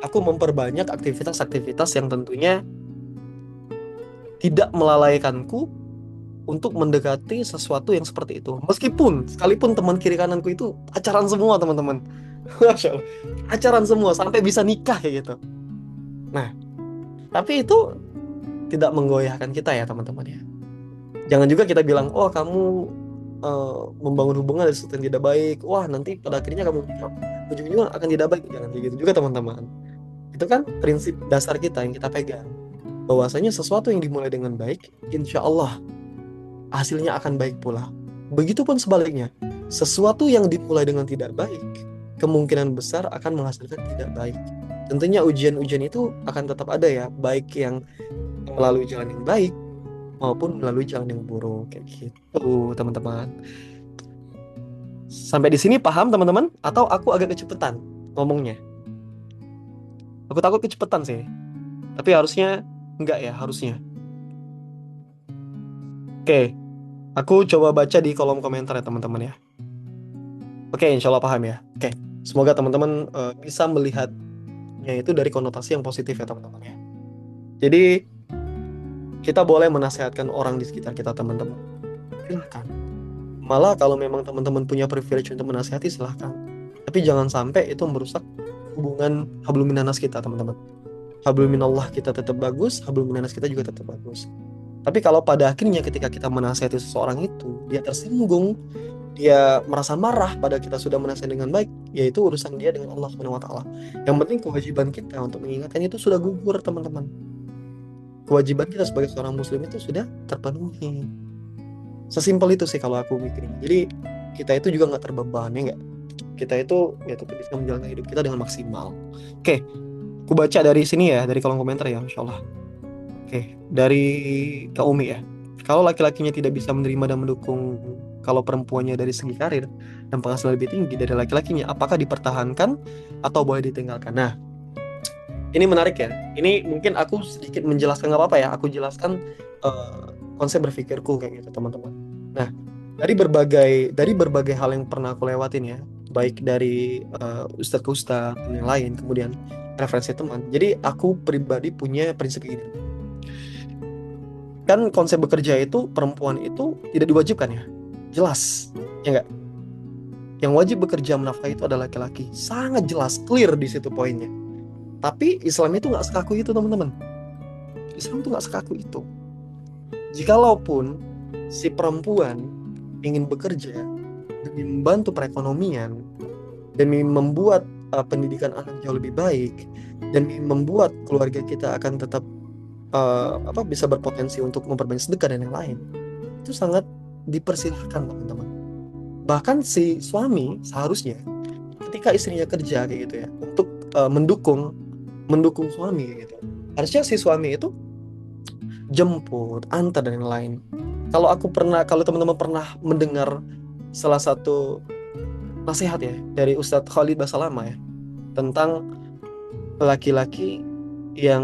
aku memperbanyak aktivitas-aktivitas yang tentunya tidak melalaikanku untuk mendekati sesuatu yang seperti itu. Meskipun sekalipun teman kiri kananku itu pacaran semua teman-teman. Masya Allah. Pacaran semua sampai bisa nikah kayak gitu. Nah, tapi itu tidak menggoyahkan kita ya teman-teman ya. Jangan juga kita bilang, oh kamu membangun hubungan dari sesuatu yang tidak baik. Wah nanti pada akhirnya kamu ujung-ujungnya akan tidak baik. Jangan kayak gitu juga teman-teman. Itu kan prinsip dasar kita yang kita pegang. Bahwasanya sesuatu yang dimulai dengan baik, insya Allah hasilnya akan baik pula. Begitupun sebaliknya, sesuatu yang dimulai dengan tidak baik, kemungkinan besar akan menghasilkan tidak baik. Tentunya ujian-ujian itu akan tetap ada ya, baik yang melalui jalan yang baik maupun melalui jalan yang buruk kayak gitu, teman-teman. Sampai di sini paham, teman-teman? Atau aku agak kecepatan ngomongnya? Aku takut kecepatan sih. Tapi harusnya enggak ya, harusnya. Oke, aku coba baca di kolom komentar ya teman-teman ya. Oke, insya Allah paham ya. Oke, semoga teman-teman bisa melihatnya itu dari konotasi yang positif ya teman-teman ya. Jadi kita boleh menasehatkan orang di sekitar kita teman-teman. Silahkan. Malah kalau memang teman-teman punya privilege untuk menasehati silahkan. Tapi jangan sampai itu merusak hubungan hablum minanas kita teman-teman. Hablum minallah kita tetap bagus, hablum minanas kita juga tetap bagus. Tapi kalau pada akhirnya ketika kita menasihati seseorang itu, dia tersinggung, dia merasa marah pada kita sudah menasihati dengan baik, yaitu urusan dia dengan Allah Subhanahu wa taala. Yang penting kewajiban kita untuk mengingatkan itu sudah gugur, teman-teman. Kewajiban kita sebagai seorang muslim itu sudah terpenuhi. Sesimpel itu sih kalau aku mikirin. Jadi kita itu juga nggak terbebani, nggak. Kita itu ya tetap bisa menjalankan hidup kita dengan maksimal. Oke, aku baca dari sini ya, dari kolom komentar ya, insya Allah. Oke, dari Kak Umi ya. Kalau laki-lakinya tidak bisa menerima dan mendukung kalau perempuannya dari segi karir dan penghasilan lebih tinggi dari laki-lakinya, apakah dipertahankan atau boleh ditinggalkan? Nah, ini menarik ya. Ini mungkin aku sedikit menjelaskan, nggak apa-apa ya. Aku jelaskan konsep berpikirku kayak gitu, teman-teman. Nah, dari berbagai hal yang pernah aku lewatin ya, baik dari ustadz ke ustadz dan yang lain, kemudian referensi teman. Jadi aku pribadi punya prinsip ini. Kan konsep bekerja itu perempuan itu tidak diwajibkan ya, jelas ya enggak. Yang wajib bekerja menafkahi itu adalah laki-laki, sangat jelas, clear di situ poinnya. Tapi Islam itu nggak sekaku itu teman-teman. Islam itu nggak sekaku itu. Jikalaupun si perempuan ingin bekerja demi membantu perekonomian, demi membuat pendidikan anak jauh lebih baik, demi membuat keluarga kita akan tetap bisa berpotensi untuk memperbanyak sedekah dan yang lain, itu sangat dipersilahkan teman-teman. Bahkan si suami seharusnya ketika istrinya kerja kayak gitu ya, untuk mendukung suami kayak gitu, harusnya si suami itu jemput, antar dan yang lain. Kalau teman-teman pernah mendengar salah satu nasihat ya dari Ustadz Khalid Basalamah ya, tentang laki-laki yang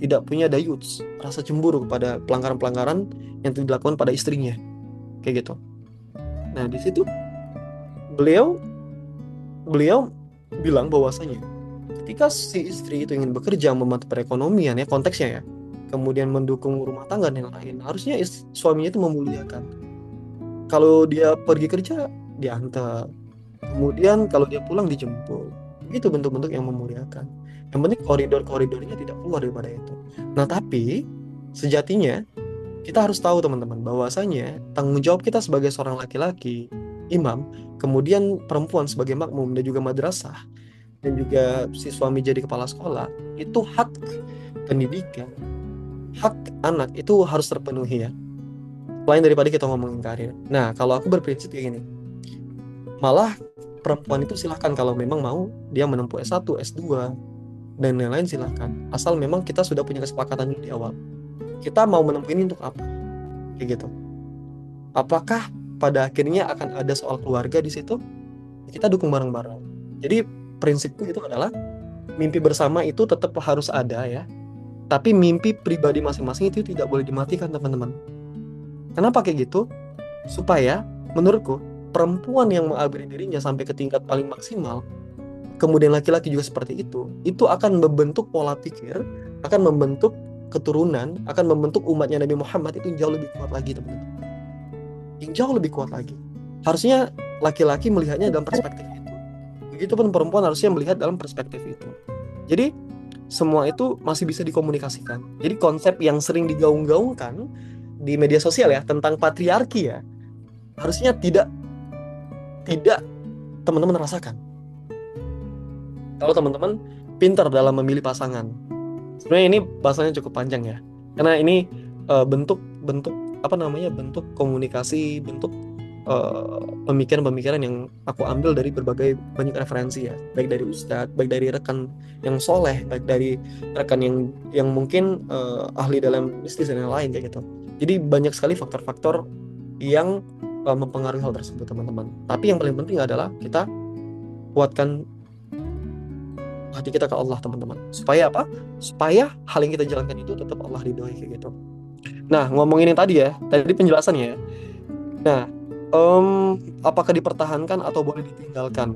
tidak punya dayuts, rasa cemburu kepada pelanggaran-pelanggaran yang dilakukan pada istrinya kayak gitu. Nah, di situ beliau beliau bilang bahwasanya ketika si istri itu ingin bekerja membantu perekonomian ya, konteksnya ya, kemudian mendukung rumah tangga dan lain, harusnya suaminya itu memuliakan. Kalau dia pergi kerja, diantar. Kemudian kalau dia pulang, dijemput. Itu bentuk-bentuk yang memuliakan. Yang penting koridor-koridornya tidak keluar daripada itu. Nah, tapi sejatinya kita harus tahu teman-teman bahwasanya tanggung jawab kita sebagai seorang laki-laki, imam, kemudian perempuan sebagai makmum dan juga madrasah, dan juga si suami jadi kepala sekolah, itu hak pendidikan, hak anak itu harus terpenuhi ya. Selain daripada kita ngomongin karir. Nah, kalau aku berprinsip kayak gini, malah perempuan itu silahkan kalau memang mau dia menempuh S1, S2, dan lain-lain silahkan. Asal memang kita sudah punya kesepakatan di awal. Kita mau menempuh ini untuk apa? Kayak gitu. Apakah pada akhirnya akan ada soal keluarga di situ? Kita dukung bareng-bareng. Jadi prinsipku itu adalah mimpi bersama itu tetap harus ada ya. Tapi mimpi pribadi masing-masing itu tidak boleh dimatikan teman-teman. Kenapa kayak gitu? Supaya menurutku perempuan yang mengabdi dirinya sampai ke tingkat paling maksimal, kemudian laki-laki juga seperti itu akan membentuk pola pikir, akan membentuk keturunan, akan membentuk umatnya Nabi Muhammad itu jauh lebih kuat lagi teman-teman. Yang jauh lebih kuat lagi. Harusnya laki-laki melihatnya dalam perspektif itu. Begitupun perempuan harusnya melihat dalam perspektif itu. Jadi semua itu masih bisa dikomunikasikan. Jadi konsep yang sering digaung-gaungkan di media sosial ya tentang patriarki ya, harusnya tidak teman-teman rasakan. Kalau teman-teman pintar dalam memilih pasangan. Sebenarnya ini bahasanya cukup panjang ya. Karena ini bentuk bentuk komunikasi, bentuk pemikiran-pemikiran yang aku ambil dari berbagai banyak referensi ya, baik dari ustadz, baik dari rekan yang soleh, baik dari rekan yang mungkin ahli dalam bisnis dan yang lain kayak gitu. Jadi banyak sekali faktor-faktor yang mempengaruhi hal tersebut teman-teman. Tapi yang paling penting adalah kita kuatkan hati kita ke Allah teman-teman. Supaya apa? Supaya hal yang kita jalankan itu tetap Allah ridhoi kayak gitu. Nah, ngomongin yang tadi penjelasannya ya. Nah, apakah dipertahankan atau boleh ditinggalkan?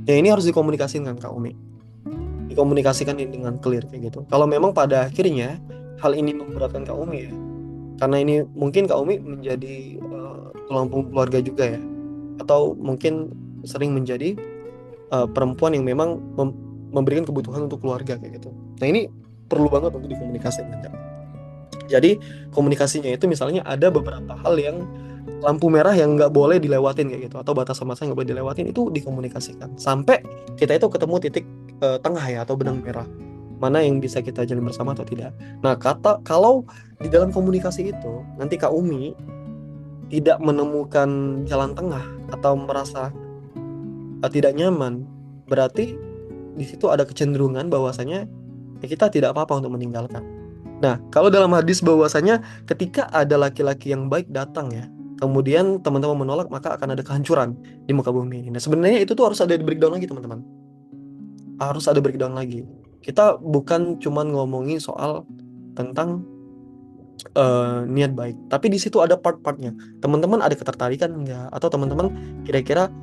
Ya ini harus dikomunikasikan Kak Umi. Dikomunikasikan dengan clear kayak gitu. Kalau memang pada akhirnya hal ini memberatkan Kak Umi ya, karena ini mungkin Kak Umi menjadi tulang punggung keluarga juga ya, atau mungkin sering menjadi perempuan yang memang memberikan kebutuhan untuk keluarga kayak gitu. Nah ini perlu banget untuk dikomunikasikan. Jadi komunikasinya itu misalnya ada beberapa hal yang lampu merah yang nggak boleh dilewatin kayak gitu, atau batasan masa nggak boleh dilewatin, itu dikomunikasikan sampai kita itu ketemu titik tengah ya, atau benang merah mana yang bisa kita jalin bersama atau tidak. Nah kalau di dalam komunikasi itu nanti Kak Umi tidak menemukan jalan tengah atau merasa tidak nyaman, berarti di situ ada kecenderungan bahwasanya kita tidak apa-apa untuk meninggalkan. Nah, kalau dalam hadis bahwasanya ketika ada laki-laki yang baik datang ya, kemudian teman-teman menolak, maka akan ada kehancuran di muka bumi ini. Nah, sebenarnya itu tuh harus ada breakdown lagi teman-teman. Harus ada breakdown lagi. Kita bukan cuman ngomongin soal tentang niat baik, tapi di situ ada part-partnya. Teman-teman ada ketertarikan enggak? Atau teman-teman kira-kira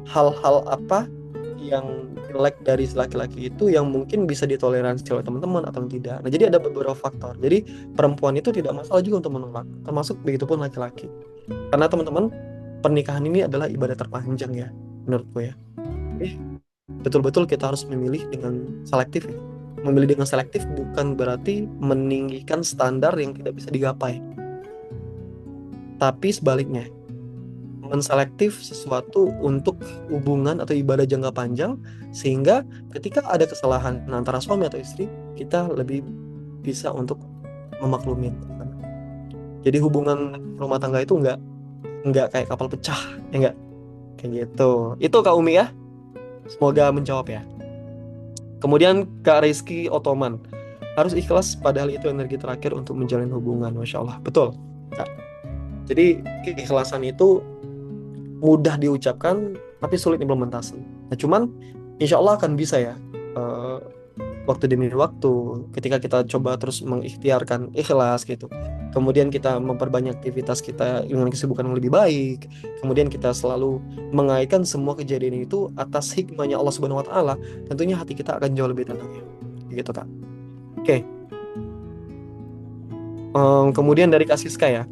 hal-hal apa yang jelek dari laki-laki itu yang mungkin bisa ditoleransi oleh teman-teman atau tidak. Nah, jadi ada beberapa faktor. Jadi perempuan itu tidak masalah juga untuk menolak, termasuk begitupun laki-laki. Karena teman-teman, pernikahan ini adalah ibadah terpanjang ya, menurutku ya. Betul-betul kita harus memilih dengan selektif ya. Memilih dengan selektif bukan berarti meninggikan standar yang tidak bisa digapai. Tapi sebaliknya, menselektif sesuatu untuk hubungan atau ibadah jangka panjang, sehingga ketika ada kesalahan antara suami atau istri, kita lebih bisa untuk memaklumin. Jadi hubungan rumah tangga itu nggak kayak kapal pecah, ya nggak kayak gitu. Itu Kak Umi ya, semoga menjawab ya. Kemudian Kak Rizky Otoman, harus ikhlas padahal itu energi terakhir untuk menjalin hubungan. Masya Allah, betul Kak. Jadi keikhlasan itu mudah diucapkan tapi sulit implementasi. Nah cuman insya Allah akan bisa ya, eh, waktu demi waktu, ketika kita coba terus mengikhtiarkan ikhlas gitu, kemudian kita memperbanyak aktivitas kita dengan kesibukan yang lebih baik, kemudian kita selalu mengaitkan semua kejadian itu atas hikmahnya Allah Subhanahu Wa Taala, tentunya hati kita akan jauh lebih tenang ya, gitu Kak. Oke. Kemudian dari Kak Siska ya,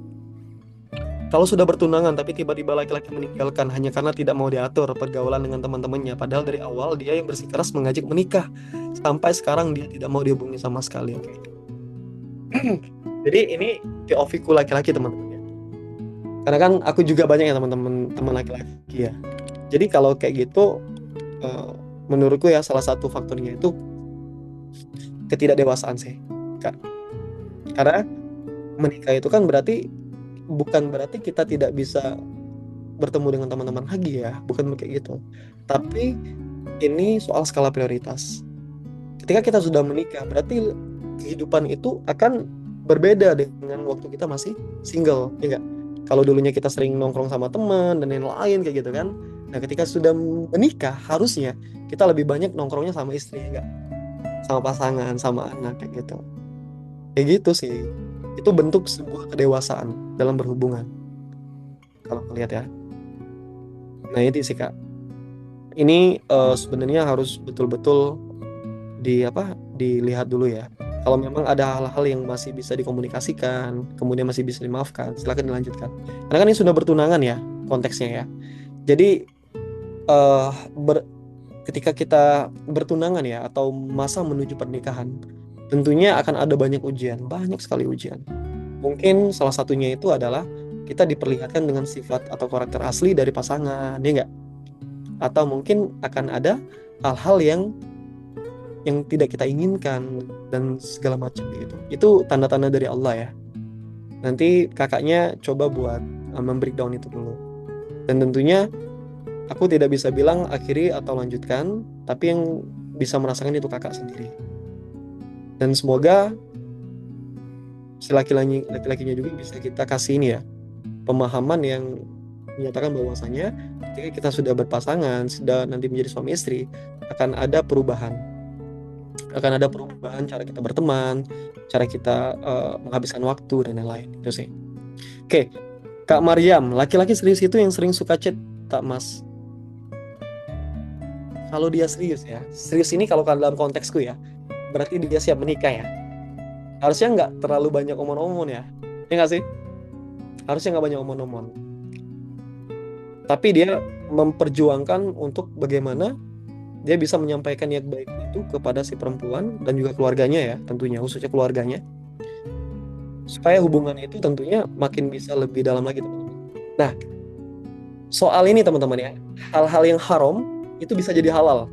kalau sudah bertunangan tapi tiba-tiba laki-laki meninggalkan hanya karena tidak mau diatur pergaulan dengan teman-temannya, padahal dari awal dia yang bersikeras mengajak menikah, sampai sekarang dia tidak mau dihubungi sama sekali. Oke. Jadi ini POV ku laki-laki teman-teman ya. Karena kan aku juga banyak ya teman-teman laki-laki ya. Jadi kalau kayak gitu, menurutku ya salah satu faktornya itu ketidakdewasaan sih, Kak. Karena menikah itu kan bukan berarti kita tidak bisa bertemu dengan teman-teman lagi ya, bukan kayak gitu. Tapi ini soal skala prioritas. Ketika kita sudah menikah, berarti kehidupan itu akan berbeda dengan waktu kita masih single, ya enggak? Kalau dulunya kita sering nongkrong sama teman dan lain-lain kayak gitu kan. Nah, ketika sudah menikah, harusnya kita lebih banyak nongkrongnya sama istri, ya enggak? Sama pasangan, sama anak kayak gitu. Kayak gitu sih. Itu bentuk sebuah kedewasaan dalam berhubungan. Kalau lihat ya. Nah, itu sih Kak. Ini sebenarnya harus betul-betul dilihat dulu ya. Kalau memang ada hal-hal yang masih bisa dikomunikasikan, kemudian masih bisa dimaafkan, silakan dilanjutkan. Karena kan ini sudah bertunangan ya konteksnya ya. Jadi eh, ketika kita bertunangan ya atau masa menuju pernikahan, tentunya akan ada banyak ujian, banyak sekali ujian. Mungkin salah satunya itu adalah kita diperlihatkan dengan sifat atau karakter asli dari pasangan, ya enggak? Atau mungkin akan ada hal-hal yang tidak kita inginkan dan segala macam gitu. Itu tanda-tanda dari Allah ya. Nanti kakaknya coba buat membreakdown itu dulu. Dan tentunya aku tidak bisa bilang akhiri atau lanjutkan, tapi yang bisa merasakan itu kakak sendiri. Dan semoga si laki-lakinya juga bisa kita kasih ini ya, pemahaman yang menyatakan bahwasanya ketika kita sudah berpasangan, sudah nanti menjadi suami istri, akan ada perubahan cara kita berteman, cara kita menghabiskan waktu dan lain-lain. Itu sih. Oke, Kak Maryam, laki-laki serius itu yang sering suka chat tak Mas? Kalau dia serius ya, serius ini kalau dalam konteksku ya, berarti dia siap menikah ya. Harusnya nggak terlalu banyak omon-omon ya, ya nggak sih? Harusnya nggak banyak omon-omon. Tapi dia memperjuangkan untuk bagaimana dia bisa menyampaikan niat baik itu kepada si perempuan dan juga keluarganya ya, tentunya khususnya keluarganya, supaya hubungan itu tentunya makin bisa lebih dalam lagi teman-teman. Nah, soal ini teman-teman ya, hal-hal yang haram itu bisa jadi halal.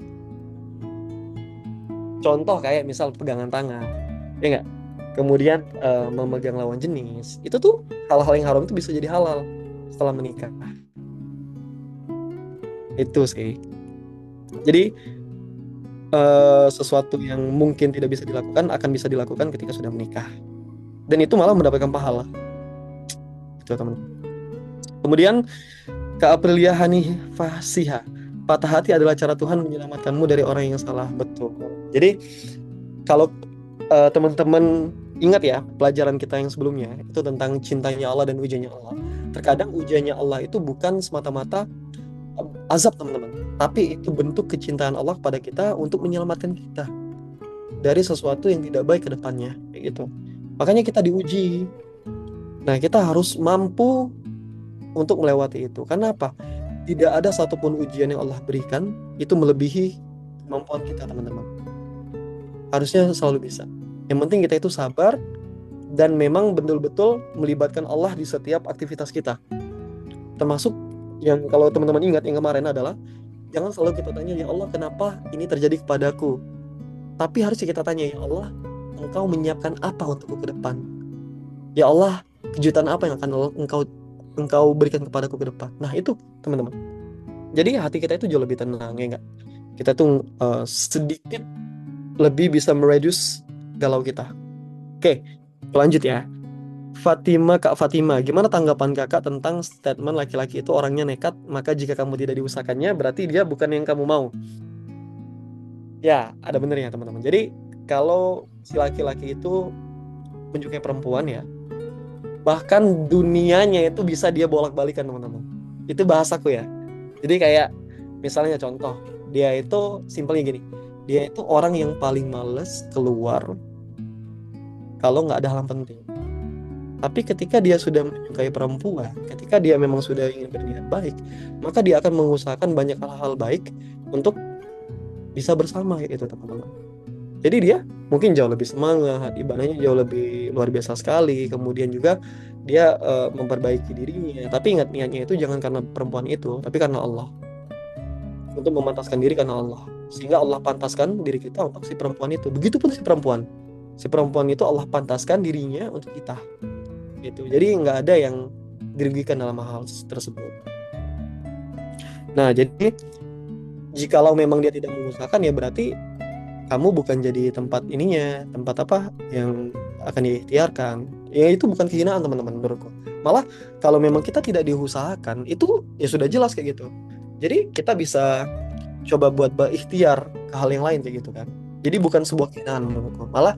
Contoh kayak misal pegangan tangan, ya nggak? Kemudian memegang lawan jenis, itu tuh hal-hal yang haram itu bisa jadi halal setelah menikah. Itu sih. Jadi sesuatu yang mungkin tidak bisa dilakukan akan bisa dilakukan ketika sudah menikah, dan itu malah mendapatkan pahala. Itu teman. Kemudian Kak Aprilia Hanifasiha, patah hati adalah cara Tuhan menyelamatkanmu dari orang yang salah. Betul. Jadi kalau teman-teman ingat ya pelajaran kita yang sebelumnya itu tentang cintanya Allah dan ujiannya Allah. Terkadang ujiannya Allah itu bukan semata-mata azab teman-teman, tapi itu bentuk kecintaan Allah kepada kita untuk menyelamatkan kita dari sesuatu yang tidak baik ke depannya, kayak gitu. Makanya kita diuji. Nah, kita harus mampu untuk melewati itu. Karena apa? Tidak ada satupun ujian yang Allah berikan itu melebihi kemampuan kita, teman-teman. Harusnya selalu bisa. Yang penting kita itu sabar dan memang betul-betul melibatkan Allah di setiap aktivitas kita. Termasuk Yang kalau teman-teman ingat yang kemarin adalah, jangan selalu kita tanya, ya Allah kenapa ini terjadi kepadaku, tapi harus kita tanya, ya Allah Engkau menyiapkan apa untukku ke depan, ya Allah kejutan apa yang akan engkau engkau berikan kepadaku ke depan. Nah itu teman-teman, jadi hati kita itu jauh lebih tenang, ya enggak, kita tuh sedikit lebih bisa mereduce galau kita. Oke, lanjut ya. Kak Fatima, gimana tanggapan kakak tentang statement laki-laki itu orangnya nekat, maka jika kamu tidak diusahakannya, berarti dia bukan yang kamu mau. Ya, ada benernya teman-teman. Jadi, kalau si laki-laki itu menyukai perempuan ya, bahkan dunianya itu bisa dia bolak-balikan teman-teman. Itu bahasaku ya. Jadi kayak, misalnya contoh, dia itu simpelnya gini, dia itu orang yang paling males keluar kalau nggak ada hal penting. Tapi ketika dia sudah menyukai perempuan, ketika dia memang sudah ingin berniat baik, maka dia akan mengusahakan banyak hal-hal baik untuk bisa bersama itu teman-teman. Jadi dia mungkin jauh lebih semangat, ibadahnya jauh lebih luar biasa sekali. Kemudian juga dia memperbaiki dirinya. Tapi ingat, niatnya itu jangan karena perempuan itu, tapi karena Allah. Untuk memantaskan diri karena Allah. Sehingga Allah pantaskan diri kita untuk si perempuan itu. Begitupun si perempuan. Si perempuan itu Allah pantaskan dirinya untuk kita. Gitu. Jadi nggak ada yang dirugikan dalam hal tersebut. Nah, jadi jikalau memang dia tidak mengusahakan, ya berarti kamu bukan jadi tempat ininya, tempat apa yang akan diikhtiarkan. Ya itu bukan kehinaan teman-teman menurutku. Malah kalau memang kita tidak diusahakan, itu ya sudah jelas kayak gitu. Jadi kita bisa coba buat berikhtiar ke hal yang lain kayak gitu kan. Jadi bukan sebuah kehinaan menurutku. Malah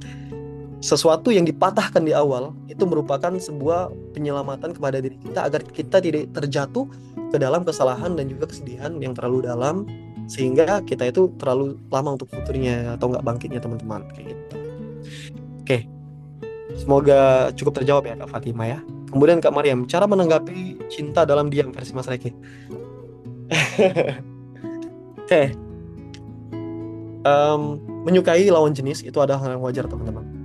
sesuatu yang dipatahkan di awal itu merupakan sebuah penyelamatan kepada diri kita agar kita tidak terjatuh ke dalam kesalahan dan juga kesedihan yang terlalu dalam, sehingga kita itu terlalu lama untuk futurnya atau nggak bangkitnya teman-teman kayak gitu. Oke, semoga cukup terjawab ya Kak Fatima ya. Kemudian Kak Mariam, cara menanggapi cinta dalam diam versi Mas Reki. Oke, menyukai lawan jenis itu adalah hal yang wajar teman-teman.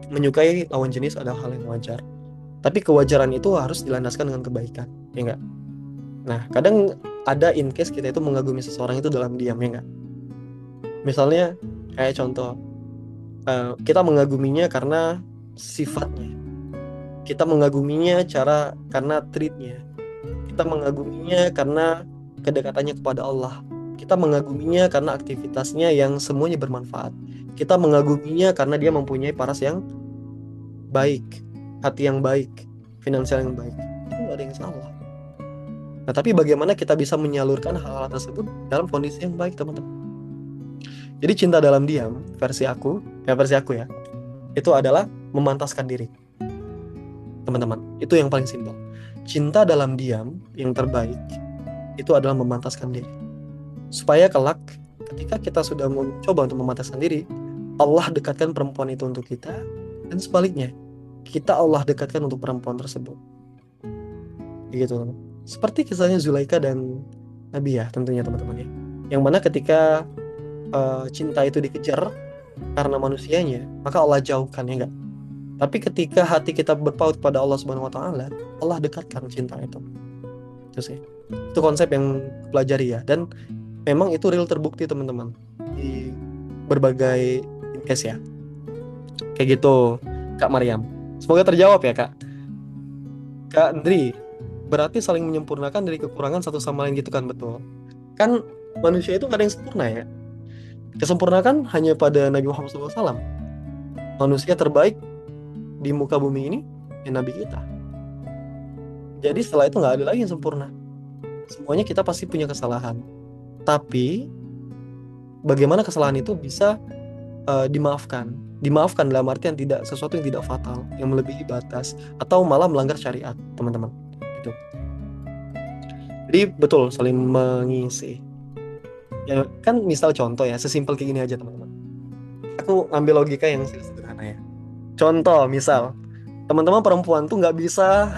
Menyukai lawan jenis adalah hal yang wajar. Tapi kewajaran itu harus dilandaskan dengan kebaikan, ya enggak? Nah, kadang ada in case kita itu mengagumi seseorang itu dalam diam, ya enggak? Misalnya, kayak contoh, kita mengaguminya karena sifatnya. Kita mengaguminya karena treatnya. Kita mengaguminya karena kedekatannya kepada Allah. Kita mengaguminya karena aktivitasnya yang semuanya bermanfaat. Kita mengaguminya karena dia mempunyai paras yang baik, hati yang baik, finansial yang baik. Itu nggak ada yang salah. Nah, tapi bagaimana kita bisa menyalurkan hal-hal tersebut dalam kondisi yang baik, teman-teman? Jadi cinta dalam diam, versi aku ya, itu adalah memantaskan diri. Teman-teman, itu yang paling simpel. Cinta dalam diam yang terbaik itu adalah memantaskan diri. Supaya kelak ketika kita sudah mencoba untuk memantaskan diri, Allah dekatkan perempuan itu untuk kita, dan sebaliknya, kita Allah dekatkan untuk perempuan tersebut. Begitu. Seperti kisahnya Zulaika dan Nabi ya, tentunya teman-teman ya. Yang mana ketika cinta itu dikejar karena manusianya, maka Allah jauhkan, ya enggak? Tapi ketika hati kita berpaut pada Allah Subhanahu wa taala, Allah dekatkan cinta itu. Itu sih. Itu konsep yang pelajari ya, dan memang itu real terbukti teman-teman di berbagai case ya. Kayak gitu, Kak Mariam. Semoga terjawab ya, Kak. Kak Andri, berarti saling menyempurnakan dari kekurangan satu sama lain gitu kan, betul? Kan manusia itu gak ada yang sempurna ya. Kesempurnaan hanya pada Nabi Muhammad SAW. Manusia terbaik di muka bumi ini ya Nabi kita. Jadi setelah itu gak ada lagi yang sempurna. Semuanya kita pasti punya kesalahan. Tapi bagaimana kesalahan itu bisa dimaafkan? Dimaafkan dalam artian tidak sesuatu yang tidak fatal, yang melebihi batas atau malah melanggar syariat, teman-teman. Gitu. Jadi betul saling mengisi. Ya kan misal contoh ya, sesimpel kayak gini aja teman-teman. Aku ambil logika yang sederhana ya. Contoh misal teman-teman perempuan tuh nggak bisa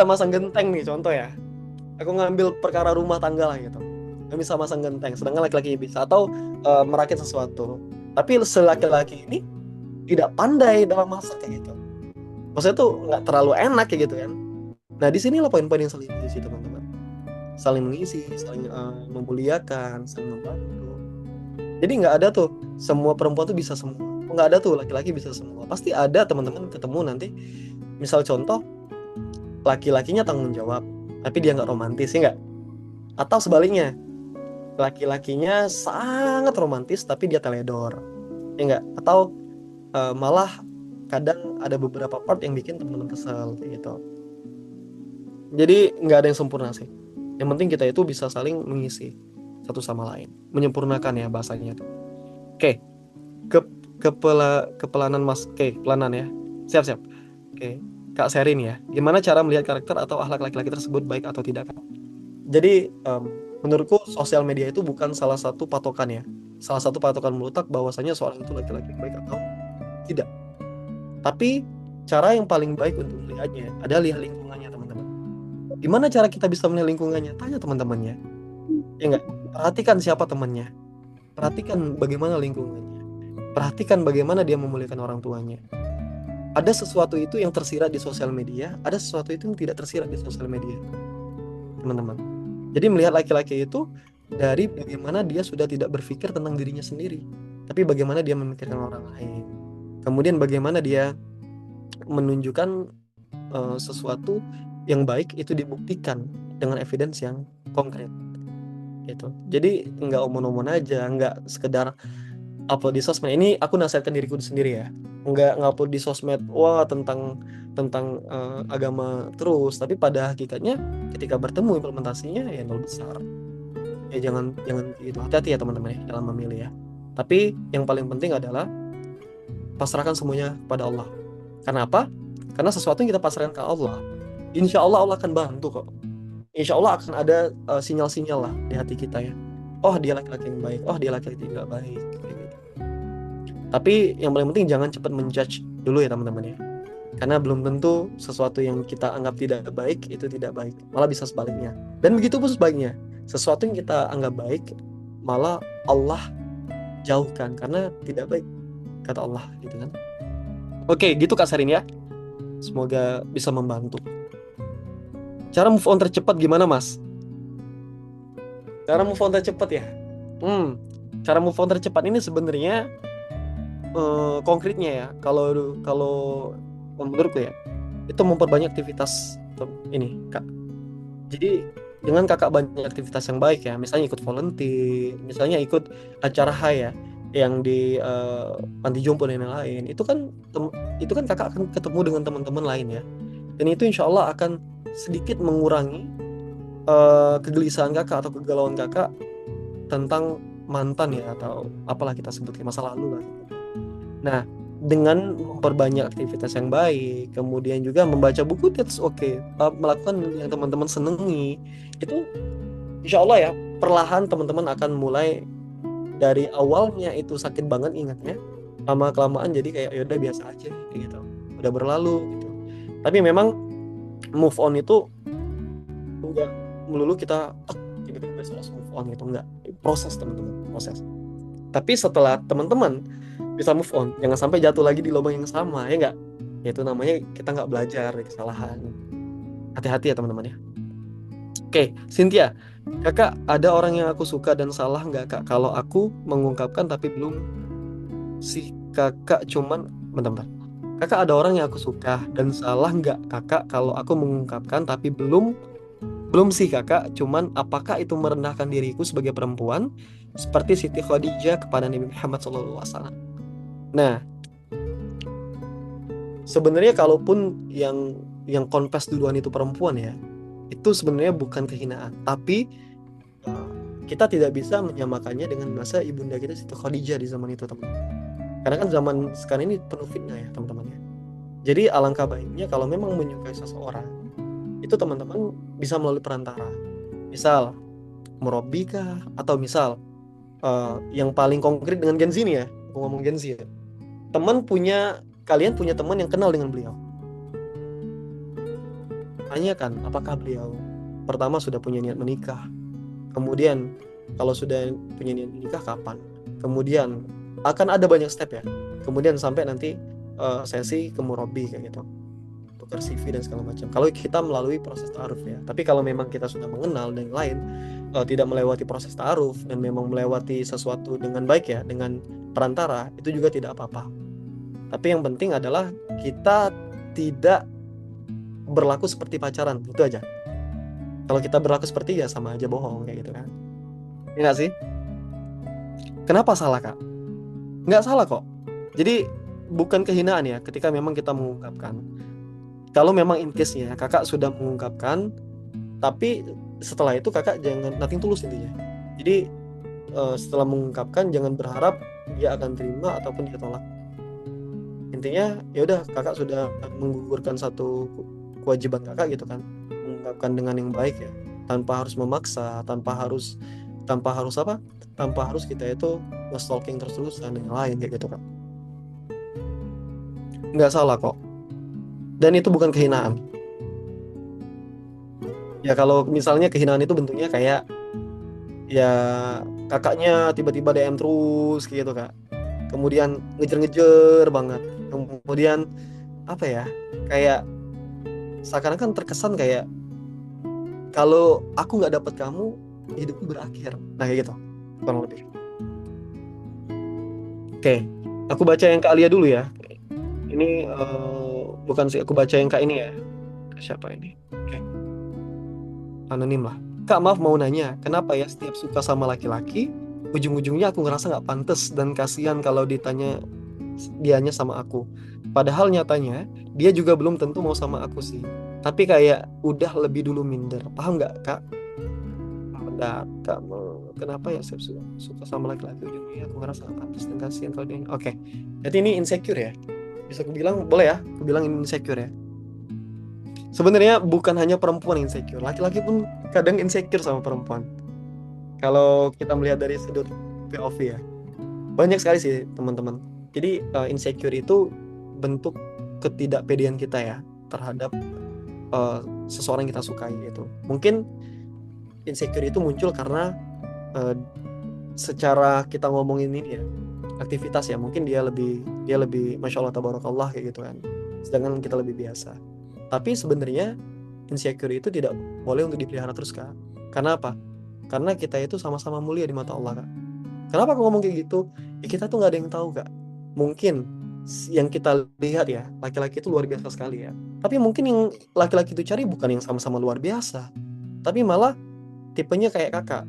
masang genteng nih, contoh ya. Aku ngambil perkara rumah tangga lah gitu, nggak bisa masang genteng, sedangkan laki-laki bisa, atau merakit sesuatu. Tapi laki-laki ini tidak pandai dalam masak kayak gitu. Maksudnya tuh nggak terlalu enak kayak gitu kan. Nah di sinilah poin-poin yang selisih sih teman-teman. saling mengisi, saling memuliakan, saling membantu. Jadi nggak ada tuh semua perempuan tuh bisa semua, nggak ada tuh laki-laki bisa semua. Pasti ada teman-teman ketemu nanti, misal contoh laki-lakinya tanggung jawab tapi dia nggak romantis, ya nggak? Atau sebaliknya, laki-lakinya sangat romantis tapi dia teledor, ya nggak? Atau malah kadang ada beberapa part yang bikin teman-teman kesel kayak gitu. Jadi nggak ada yang sempurna sih. Yang penting kita itu bisa saling mengisi satu sama lain, menyempurnakan ya bahasanya tuh. Oke, ke kepelanan Mas. Oke, pelanan ya. Siap. Oke, Kak Sherin ya. Gimana cara melihat karakter atau akhlak laki-laki tersebut baik atau tidak, Kak? Jadi menurutku sosial media itu bukan salah satu patokan ya. Salah satu patokan melutak bahwasanya seorang itu laki-laki baik atau tidak. Tapi cara yang paling baik untuk melihatnya adalah lihat lingkungannya, teman-teman. Gimana cara kita bisa melihat lingkungannya? Tanya teman-temannya. Ya enggak? Perhatikan siapa temannya. Perhatikan bagaimana lingkungannya. Perhatikan bagaimana dia memuliakan orang tuanya. Ada sesuatu itu yang tersirat di sosial media, ada sesuatu itu yang tidak tersirat di sosial media, teman-teman. Jadi melihat laki-laki itu dari bagaimana dia sudah tidak berpikir tentang dirinya sendiri, tapi bagaimana dia memikirkan orang lain. Kemudian bagaimana dia menunjukkan sesuatu yang baik itu dibuktikan dengan evidence yang konkret gitu. Jadi nggak omon-omon aja, nggak sekedar upload di sosmed. Ini aku nasihatkan diriku sendiri ya, nggak ngupload di sosmed wah tentang agama terus, tapi pada hakikatnya ketika bertemu implementasinya ya nol besar. Ya jangan gitu, hati-hati ya teman-teman ya dalam memilih ya. Tapi yang paling penting adalah pasrahkan semuanya kepada Allah. Karena apa? Karena sesuatu yang kita pasrahkan ke Allah, insya Allah Allah akan bantu kok. Insya Allah akan ada sinyal-sinyal lah di hati kita ya. Oh dia laki-laki yang baik, oh dia laki-laki yang tidak baik kayak gitu. Tapi yang paling penting jangan cepat menjudge dulu ya teman-teman ya. Karena belum tentu sesuatu yang kita anggap tidak baik itu tidak baik, malah bisa sebaliknya. Dan begitu pun sebaliknya, sesuatu yang kita anggap baik malah Allah jauhkan karena tidak baik, kata Allah gitu kan. Oke, gitu Kak Sarin ya. Semoga bisa membantu. Cara move on tercepat gimana, Mas? Cara move on tercepat ya. Cara move on tercepat ini sebenarnya konkretnya ya. Kalau menurutku ya, itu memperbanyak aktivitas ini, Kak. Jadi dengan kakak banyak aktivitas yang baik ya, misalnya ikut volunteer, misalnya ikut acara HAI ya, yang di panti jompo dan lain-lain. Itu kan kakak akan ketemu dengan teman-teman lain ya. Dan itu insya Allah akan sedikit mengurangi kegelisahan kakak atau kegalauan kakak tentang mantan ya, atau apalah kita sebutnya, masa lalu lah. Nah, dengan memperbanyak aktivitas yang baik, kemudian juga membaca buku, that's okay, melakukan yang teman-teman senengi, itu insya Allah ya, perlahan teman-teman akan mulai dari awalnya itu sakit banget ingatnya, lama kelamaan jadi kayak yaudah biasa aja gitu, udah berlalu gitu. Tapi memang move on itu enggak melulu kita tiba-tiba langsung move on gitu, enggak, proses teman-teman, proses. Tapi setelah teman-teman bisa move on, jangan sampai jatuh lagi di lubang yang sama, ya enggak? Itu namanya kita nggak belajar dari kesalahan. Hati-hati ya teman-teman ya. Oke, Cynthia, kakak, ada orang yang aku suka dan salah nggak kak kalau aku mengungkapkan tapi belum sih kakak, cuman bentar. Kakak, ada orang yang aku suka dan salah nggak kakak kalau aku mengungkapkan tapi belum sih kakak, cuman apakah itu merendahkan diriku sebagai perempuan seperti Siti Khadijah kepada Nabi Muhammad SAW? Nah, sebenarnya kalaupun yang confess duluan itu perempuan ya, itu sebenarnya bukan kehinaan, tapi kita tidak bisa menyamakannya dengan masa ibunda kita Siti Khadijah di zaman itu, teman-teman. Karena kan zaman sekarang ini penuh fitnah ya, teman-teman ya. Jadi alangkah baiknya kalau memang menyukai seseorang, itu teman-teman bisa melalui perantara. Misal murabi kah, atau misal yang paling konkret dengan Gen Z nih ya, aku ngomong Gen Z ya. Kalian punya teman yang kenal dengan beliau. Tanyakan apakah beliau pertama sudah punya niat menikah. Kemudian kalau sudah punya niat menikah kapan. Kemudian akan ada banyak step ya. Kemudian sampai nanti sesi ke murabi kayak gitu. tukar CV dan segala macam. Kalau kita melalui proses ta'aruf ya. Tapi kalau memang kita sudah mengenal dan lain, tidak melewati proses ta'aruf dan memang melewati sesuatu dengan baik ya, dengan perantara, itu juga tidak apa-apa. Tapi yang penting adalah kita tidak berlaku seperti pacaran, itu aja. Kalau kita berlaku seperti ya sama aja bohong kayak gitu kan. Ya nggak sih? Kenapa salah, Kak? Nggak salah kok. Jadi bukan kehinaan ya ketika memang kita mengungkapkan. Kalau memang in case-nya kakak sudah mengungkapkan, tapi setelah itu kakak jangan nothing tulus intinya. Jadi setelah mengungkapkan jangan berharap dia akan terima ataupun dia tolak. Intinya ya udah, kakak sudah menggugurkan satu kewajiban kakak gitu kan, mengungkapkan dengan yang baik ya, tanpa harus memaksa, tanpa harus apa? Tanpa harus kita itu nge-stalking terus dan yang lain kayak gitu kan. Nggak salah kok. Dan itu bukan kehinaan. Ya kalau misalnya kehinaan itu bentuknya kayak ya kakaknya tiba-tiba DM terus kayak gitu kak. Kemudian ngejer-ngejer banget. Kemudian apa ya? Kayak seakan-akan terkesan kayak kalau aku nggak dapet kamu, hidupku berakhir. Nah kayak gitu. Kurang lebih. Oke, aku baca yang Kak Alia dulu ya. Ini bukan sih, aku baca yang Kak ini ya. Siapa ini? Oke, anonim lah. Kak, maaf mau nanya, kenapa ya setiap suka sama laki-laki, ujung-ujungnya aku ngerasa nggak pantas dan kasihan kalau ditanya dianya sama aku. Padahal nyatanya dia juga belum tentu mau sama aku sih. Tapi kayak udah lebih dulu minder. Paham nggak Kak? Bentar, Kak, kenapa ya saya suka sama laki-laki, ujungnya aku ngerasa nggak pantas dan kasihan kalau dia. Oke, jadi ini insecure ya. Bisa aku bilang, boleh ya? Aku bilang ini insecure ya. Sebenarnya bukan hanya perempuan yang insecure, laki-laki pun kadang insecure sama perempuan. Kalau kita melihat dari sudut POV ya, banyak sekali sih teman-teman. Jadi insecure itu bentuk ketidakpedean kita ya terhadap seseorang yang kita sukai gitu. Mungkin insecure itu muncul karena secara kita ngomongin ini ya, aktivitas ya, mungkin dia lebih masya Allah tabarakallah kayak gitu kan, sedangkan kita lebih biasa. Tapi sebenarnya insecure itu tidak boleh untuk dipelihara terus Kak. Karena apa? Karena kita itu sama-sama mulia di mata Allah Kak. Kenapa aku ngomong kayak gitu? Ya kita tuh nggak ada yang tahu Kak. Mungkin yang kita lihat ya, laki-laki itu luar biasa sekali ya. Tapi mungkin yang laki-laki itu cari bukan yang sama-sama luar biasa, tapi malah tipenya kayak kakak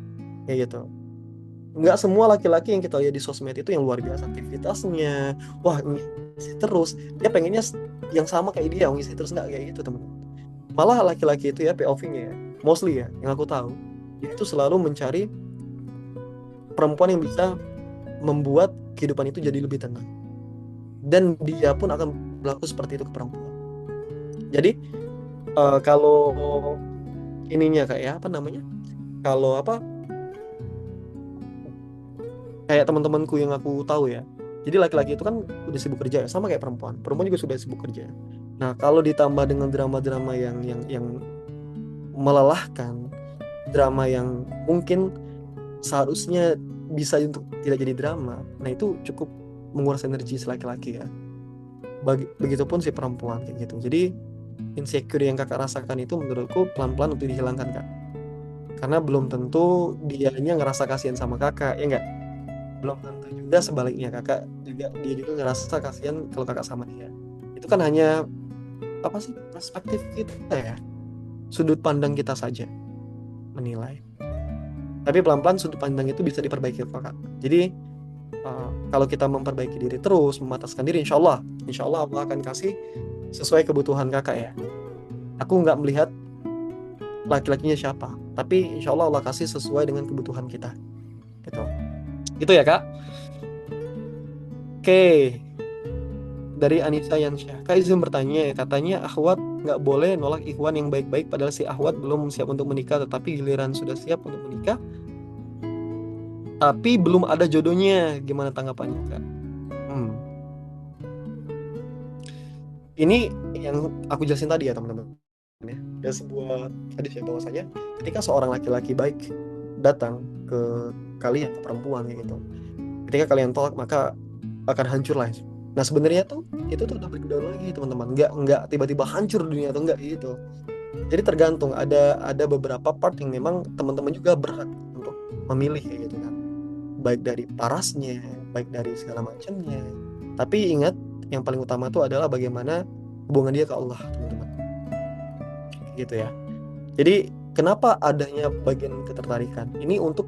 kayak gitu. Nggak semua laki-laki yang kita lihat di sosmed itu yang luar biasa aktivitasnya, wah ngisi terus, dia pengennya yang sama kayak dia, ngisi terus, nggak kayak gitu teman-teman. Malah laki-laki itu ya POV-nya ya, mostly ya yang aku tahu, dia itu selalu mencari perempuan yang bisa membuat kehidupan itu jadi lebih tenang, dan dia pun akan berlaku seperti itu ke perempuan. Jadi kalau ininya kayak apa namanya, kalau apa, kayak teman-temanku yang aku tahu ya, jadi laki-laki itu kan udah sibuk kerja ya, sama kayak perempuan juga sudah sibuk kerja. Nah kalau ditambah dengan drama-drama yang melelahkan, drama yang mungkin seharusnya bisa untuk tidak jadi drama, nah itu cukup menguras energi si laki-laki ya. Begitupun si perempuan kayak gitu. Jadi insecure yang kakak rasakan itu menurutku pelan-pelan untuk dihilangkan Kak, karena belum tentu dianya ngerasa kasihan sama kakak, ya enggak? Belum tentu juga sebaliknya, dia juga ngerasa kasihan kalau kakak sama dia. Itu kan hanya apa sih, perspektif kita ya, sudut pandang kita saja menilai. Tapi pelan-pelan sudut pandang itu bisa diperbaiki Kak. Jadi kalau kita memperbaiki diri terus, memataskan diri, insya Allah Allah akan kasih sesuai kebutuhan kakak ya. Aku nggak melihat laki-lakinya siapa, tapi insya Allah kasih sesuai dengan kebutuhan kita gitu. Itu ya Kak. Oke, dari Anissa Yansyah, Kak izin bertanya, katanya akhwat nggak boleh nolak ikhwan yang baik-baik padahal si akhwat belum siap untuk menikah, tetapi giliran sudah siap untuk menikah tapi belum ada jodohnya, gimana tanggapannya Kak? Ini yang aku jelasin tadi ya teman-teman ya, ada sebuah hadis ya, bahwasanya ketika seorang laki-laki baik datang ke kalian, ke perempuan gitu, ketika kalian tolak maka akan hancurlah Nah sebenarnya tuh itu tuh udah breakdown lagi teman-teman, nggak tiba-tiba hancur dunia, atau enggak gitu. Jadi tergantung, ada beberapa part yang memang teman-teman juga berhak untuk memilih kayak gitu kan, baik dari parasnya, baik dari segala macamnya. Tapi ingat, yang paling utama tuh adalah bagaimana hubungan dia ke Allah teman-teman, gitu ya. Jadi kenapa adanya bagian ketertarikan ini, untuk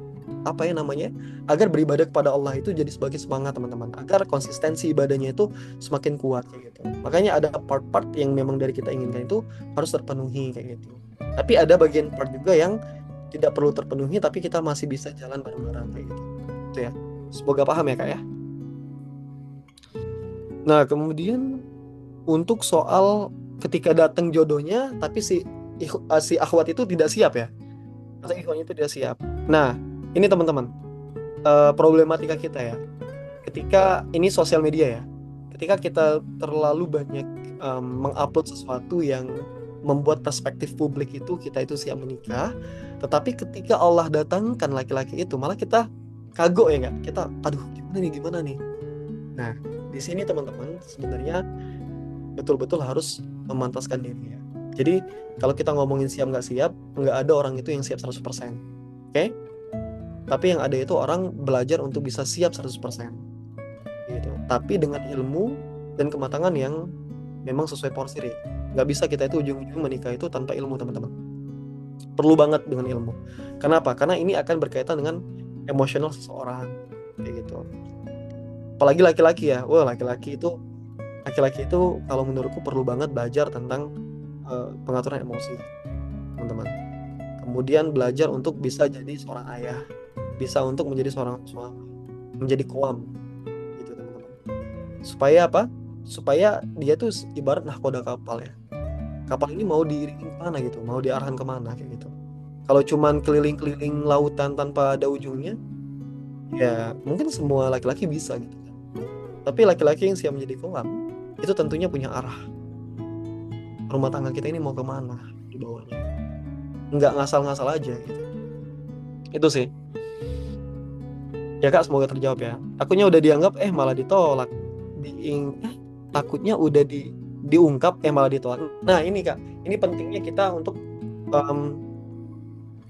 apa ya namanya, agar beribadah kepada Allah itu jadi sebagai semangat teman-teman, agar konsistensi ibadahnya itu semakin kuat kayak gitu. Makanya ada part-part yang memang dari kita inginkan itu harus terpenuhi kayak gitu. Tapi ada bagian part juga yang tidak perlu terpenuhi tapi kita masih bisa jalan bareng-bareng kayak gitu. Itu ya. Semoga paham ya Kak ya. Nah, kemudian untuk soal ketika datang jodohnya tapi si akhwat itu tidak siap ya, atau ikhwannya itu tidak siap. Nah, ini teman-teman, problematika kita ya. Ketika ini sosial media ya, ketika kita terlalu banyak mengupload sesuatu yang membuat perspektif publik itu kita itu siap menikah, tetapi ketika Allah datangkan laki-laki itu malah kita kagok ya nggak? Kita aduh gimana nih? Nah, di sini teman-teman sebenarnya betul-betul harus memantaskan diri ya. Jadi kalau kita ngomongin siap nggak siap, nggak ada orang itu yang siap 100%. Oke? Tapi yang ada itu orang belajar untuk bisa siap 100%. Gitu. Tapi dengan ilmu dan kematangan yang memang sesuai porsi. Nggak bisa kita itu ujung-ujung menikah itu tanpa ilmu teman-teman. Perlu banget dengan ilmu. Kenapa? Karena ini akan berkaitan dengan emosional seseorang. Kayak gitu. Apalagi laki-laki ya. Wah, laki-laki itu kalau menurutku perlu banget belajar tentang pengaturan emosi, teman-teman. Kemudian belajar untuk bisa jadi seorang ayah, bisa untuk menjadi seorang suami, menjadi koam, gitu teman-teman. Supaya apa? Supaya dia tuh ibarat nahkoda kapal ya. Kapal ini mau diiringin kemana gitu, mau diarahkan kemana kayak gitu. Kalau cuman keliling-keliling lautan tanpa ada ujungnya, ya mungkin semua laki-laki bisa gitu kan. Tapi laki-laki yang siap menjadi koam itu tentunya punya arah. Rumah tangga kita ini mau kemana di bawahnya, nggak ngasal-ngasal aja gitu. Itu sih ya Kak, semoga terjawab ya. Takutnya udah dianggap malah ditolak, takutnya udah diungkap malah ditolak. Nah ini Kak, ini pentingnya kita untuk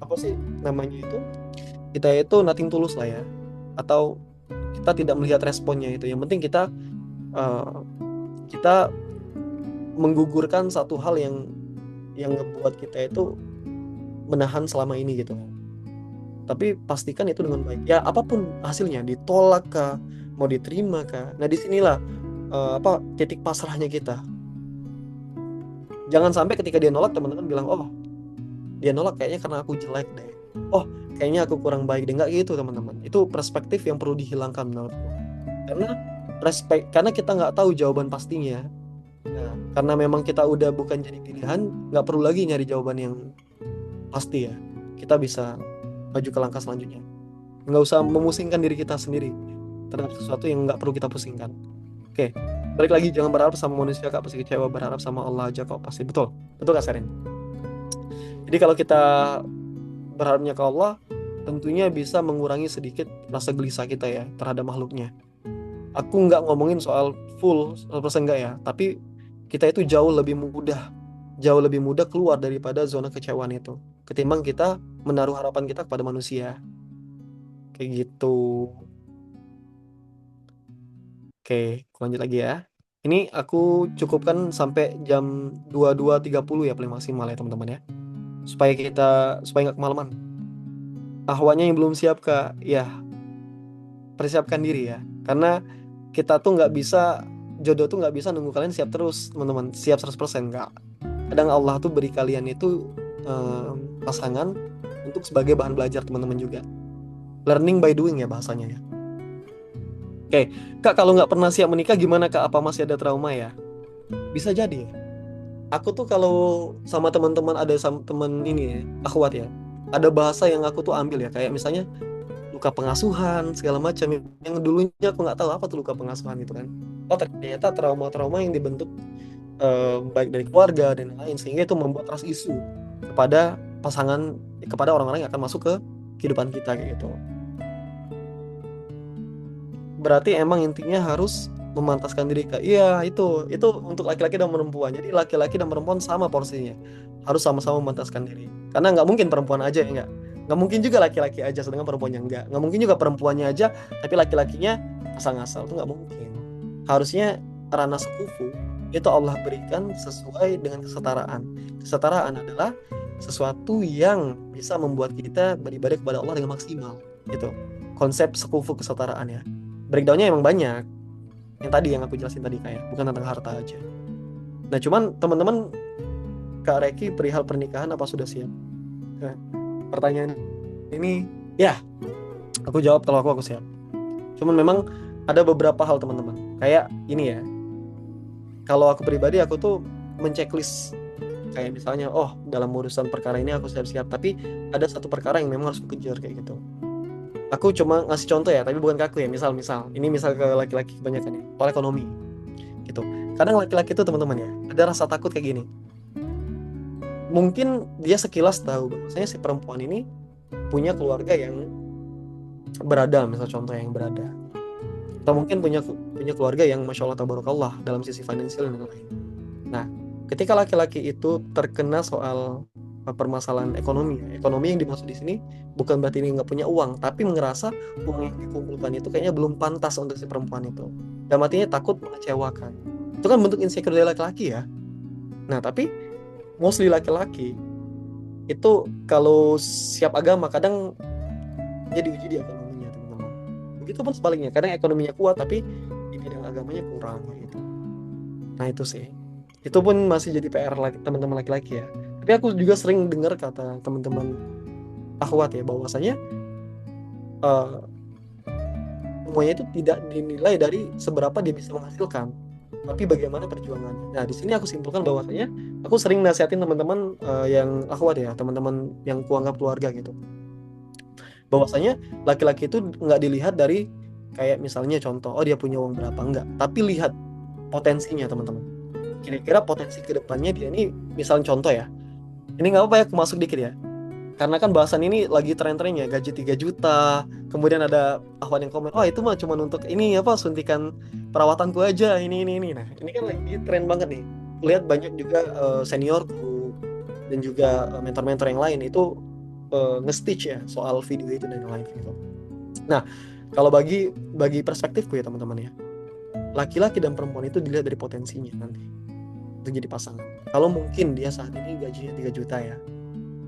apa sih namanya itu, kita itu nothing tulus lah ya, atau kita tidak melihat responnya itu. Yang penting kita menggugurkan satu hal yang ngebuat kita itu menahan selama ini gitu. Tapi pastikan itu dengan baik. Ya apapun hasilnya, ditolak kah, mau diterima kah. Nah disinilah titik pasrahnya kita. Jangan sampai ketika dia nolak teman-teman bilang, oh dia nolak kayaknya karena aku jelek deh. Oh kayaknya aku kurang baik deh. Nggak gitu teman-teman. Itu perspektif yang perlu dihilangkan menurutku. Karena kita nggak tahu jawaban pastinya. Nah, karena memang kita udah bukan jadi pilihan, nggak perlu lagi nyari jawaban yang pasti ya. Kita bisa maju ke langkah selanjutnya. Nggak usah memusingkan diri kita sendiri terhadap sesuatu yang nggak perlu kita pusingkan. Oke, balik lagi, jangan berharap sama manusia Kak, pasti kecewa. Berharap sama Allah aja kok pasti. Betul Kak Serin. Jadi kalau kita berharapnya ke Allah, tentunya bisa mengurangi sedikit rasa gelisah kita ya terhadap makhluknya. Aku nggak ngomongin soal full 100% enggak ya, tapi kita itu jauh lebih mudah keluar daripada zona kecewaan itu ketimbang kita menaruh harapan kita kepada manusia kayak gitu. Oke, aku lanjut lagi ya. Ini aku cukupkan sampai jam 22.30 ya paling maksimal ya teman-teman ya, supaya nggak kemalaman. Ahwanya yang belum siap Kak, ya persiapkan diri ya, karena kita tuh nggak bisa, jodoh tuh nggak bisa nunggu kalian siap terus teman-teman, siap 100% nggak. Kadang Allah tuh beri kalian itu pasangan untuk sebagai bahan belajar teman-teman juga. Learning by doing ya bahasanya ya. Oke, Kak, kalau nggak pernah siap menikah gimana Kak? Apa masih ada trauma ya? Bisa jadi. Aku tuh kalau sama teman-teman, ada sama teman ini akhwat ya, ada bahasa yang aku tuh ambil ya, kayak misalnya luka pengasuhan segala macam, yang dulunya aku nggak tahu apa tuh luka pengasuhan itu kan. Oh ternyata trauma-trauma yang dibentuk baik dari keluarga dan lain, sehingga itu membuat trust issue kepada pasangan, kepada orang-orang yang akan masuk ke kehidupan kita kayak gitu. Berarti emang intinya harus memantaskan diri ke iya itu untuk laki-laki dan perempuan. Jadi laki-laki dan perempuan sama porsinya, harus sama-sama memantaskan diri, karena nggak mungkin perempuan aja ya nggak mungkin juga laki-laki aja sedangkan perempuannya nggak mungkin juga perempuannya aja tapi laki-lakinya asal-ngasal, itu nggak mungkin. Harusnya ranah sekufu itu Allah berikan sesuai dengan kesetaraan. Kesetaraan adalah sesuatu yang bisa membuat kita beribadah kepada Allah dengan maksimal. Itu konsep sekufu kesetaraan ya. Breakdownnya emang banyak. Yang tadi yang aku jelasin tadi kayak bukan tentang harta aja. Nah cuman teman-teman, Kak Reki perihal pernikahan apa sudah siap? Nah, pertanyaan ini ya aku jawab kalau aku siap. Cuman memang ada beberapa hal teman-teman. Kayak ini ya. Kalau aku pribadi aku tuh menceklis kayak misalnya dalam urusan perkara ini aku siap-siap, tapi ada satu perkara yang memang harus aku kejar kayak gitu. Aku cuma ngasih contoh ya, tapi bukan ke aku ya. Misal ini misal ke laki-laki kebanyakan ya, soal ekonomi gitu. Kadang laki-laki itu teman-teman ya, ada rasa takut kayak gini. Mungkin dia sekilas tahu bahwasanya si perempuan ini punya keluarga yang berada, misal contoh yang berada, atau mungkin punya keluarga yang masya Allah tabarakallah dalam sisi finansial dan lain-lain. Nah, ketika laki-laki itu terkena soal permasalahan ekonomi yang dimaksud di sini bukan berarti ini nggak punya uang, tapi merasa uang yang dikumpulkan itu kayaknya belum pantas untuk si perempuan itu, dan artinya takut mengecewakan. Itu kan bentuk insecure dari laki-laki ya. Nah, tapi mostly laki-laki itu kalau siap agama kadang dia diuji di ekonominya teman-teman. Begitupun sebaliknya, kadang ekonominya kuat tapi di bidang agamanya kurang gitu. Nah itu sih, itu pun masih jadi PR teman-teman laki-laki ya. Tapi aku juga sering dengar kata teman-teman akhwat ya, bahwasanya semuanya itu tidak dinilai dari seberapa dia bisa menghasilkan, tapi bagaimana perjuangannya. Nah di sini aku simpulkan bahwasanya aku sering nasihatin teman-teman yang akhwat ya, teman-teman yang kuanggap keluarga gitu, bahwasanya laki-laki itu nggak dilihat dari kayak misalnya contoh dia punya uang berapa, enggak, tapi lihat potensinya teman-teman. Kira-kira potensi kedepannya dia ini, misalnya contoh ya, ini nggak apa-apa ya aku masuk dikit ya, karena kan bahasan ini lagi tren-trennya gaji 3 juta. Kemudian ada akhwat yang komen, itu mah cuma untuk ini apa, suntikan perawatanku aja, ini. Nah ini kan lagi tren banget nih. Lihat banyak juga seniorku dan juga mentor-mentor yang lain itu nge-stitch ya soal video itu dan lain gitu. Nah kalau bagi perspektifku ya teman-teman ya, laki-laki dan perempuan itu dilihat dari potensinya nanti untuk jadi pasangan. Kalau mungkin dia saat ini gajinya 3 juta ya,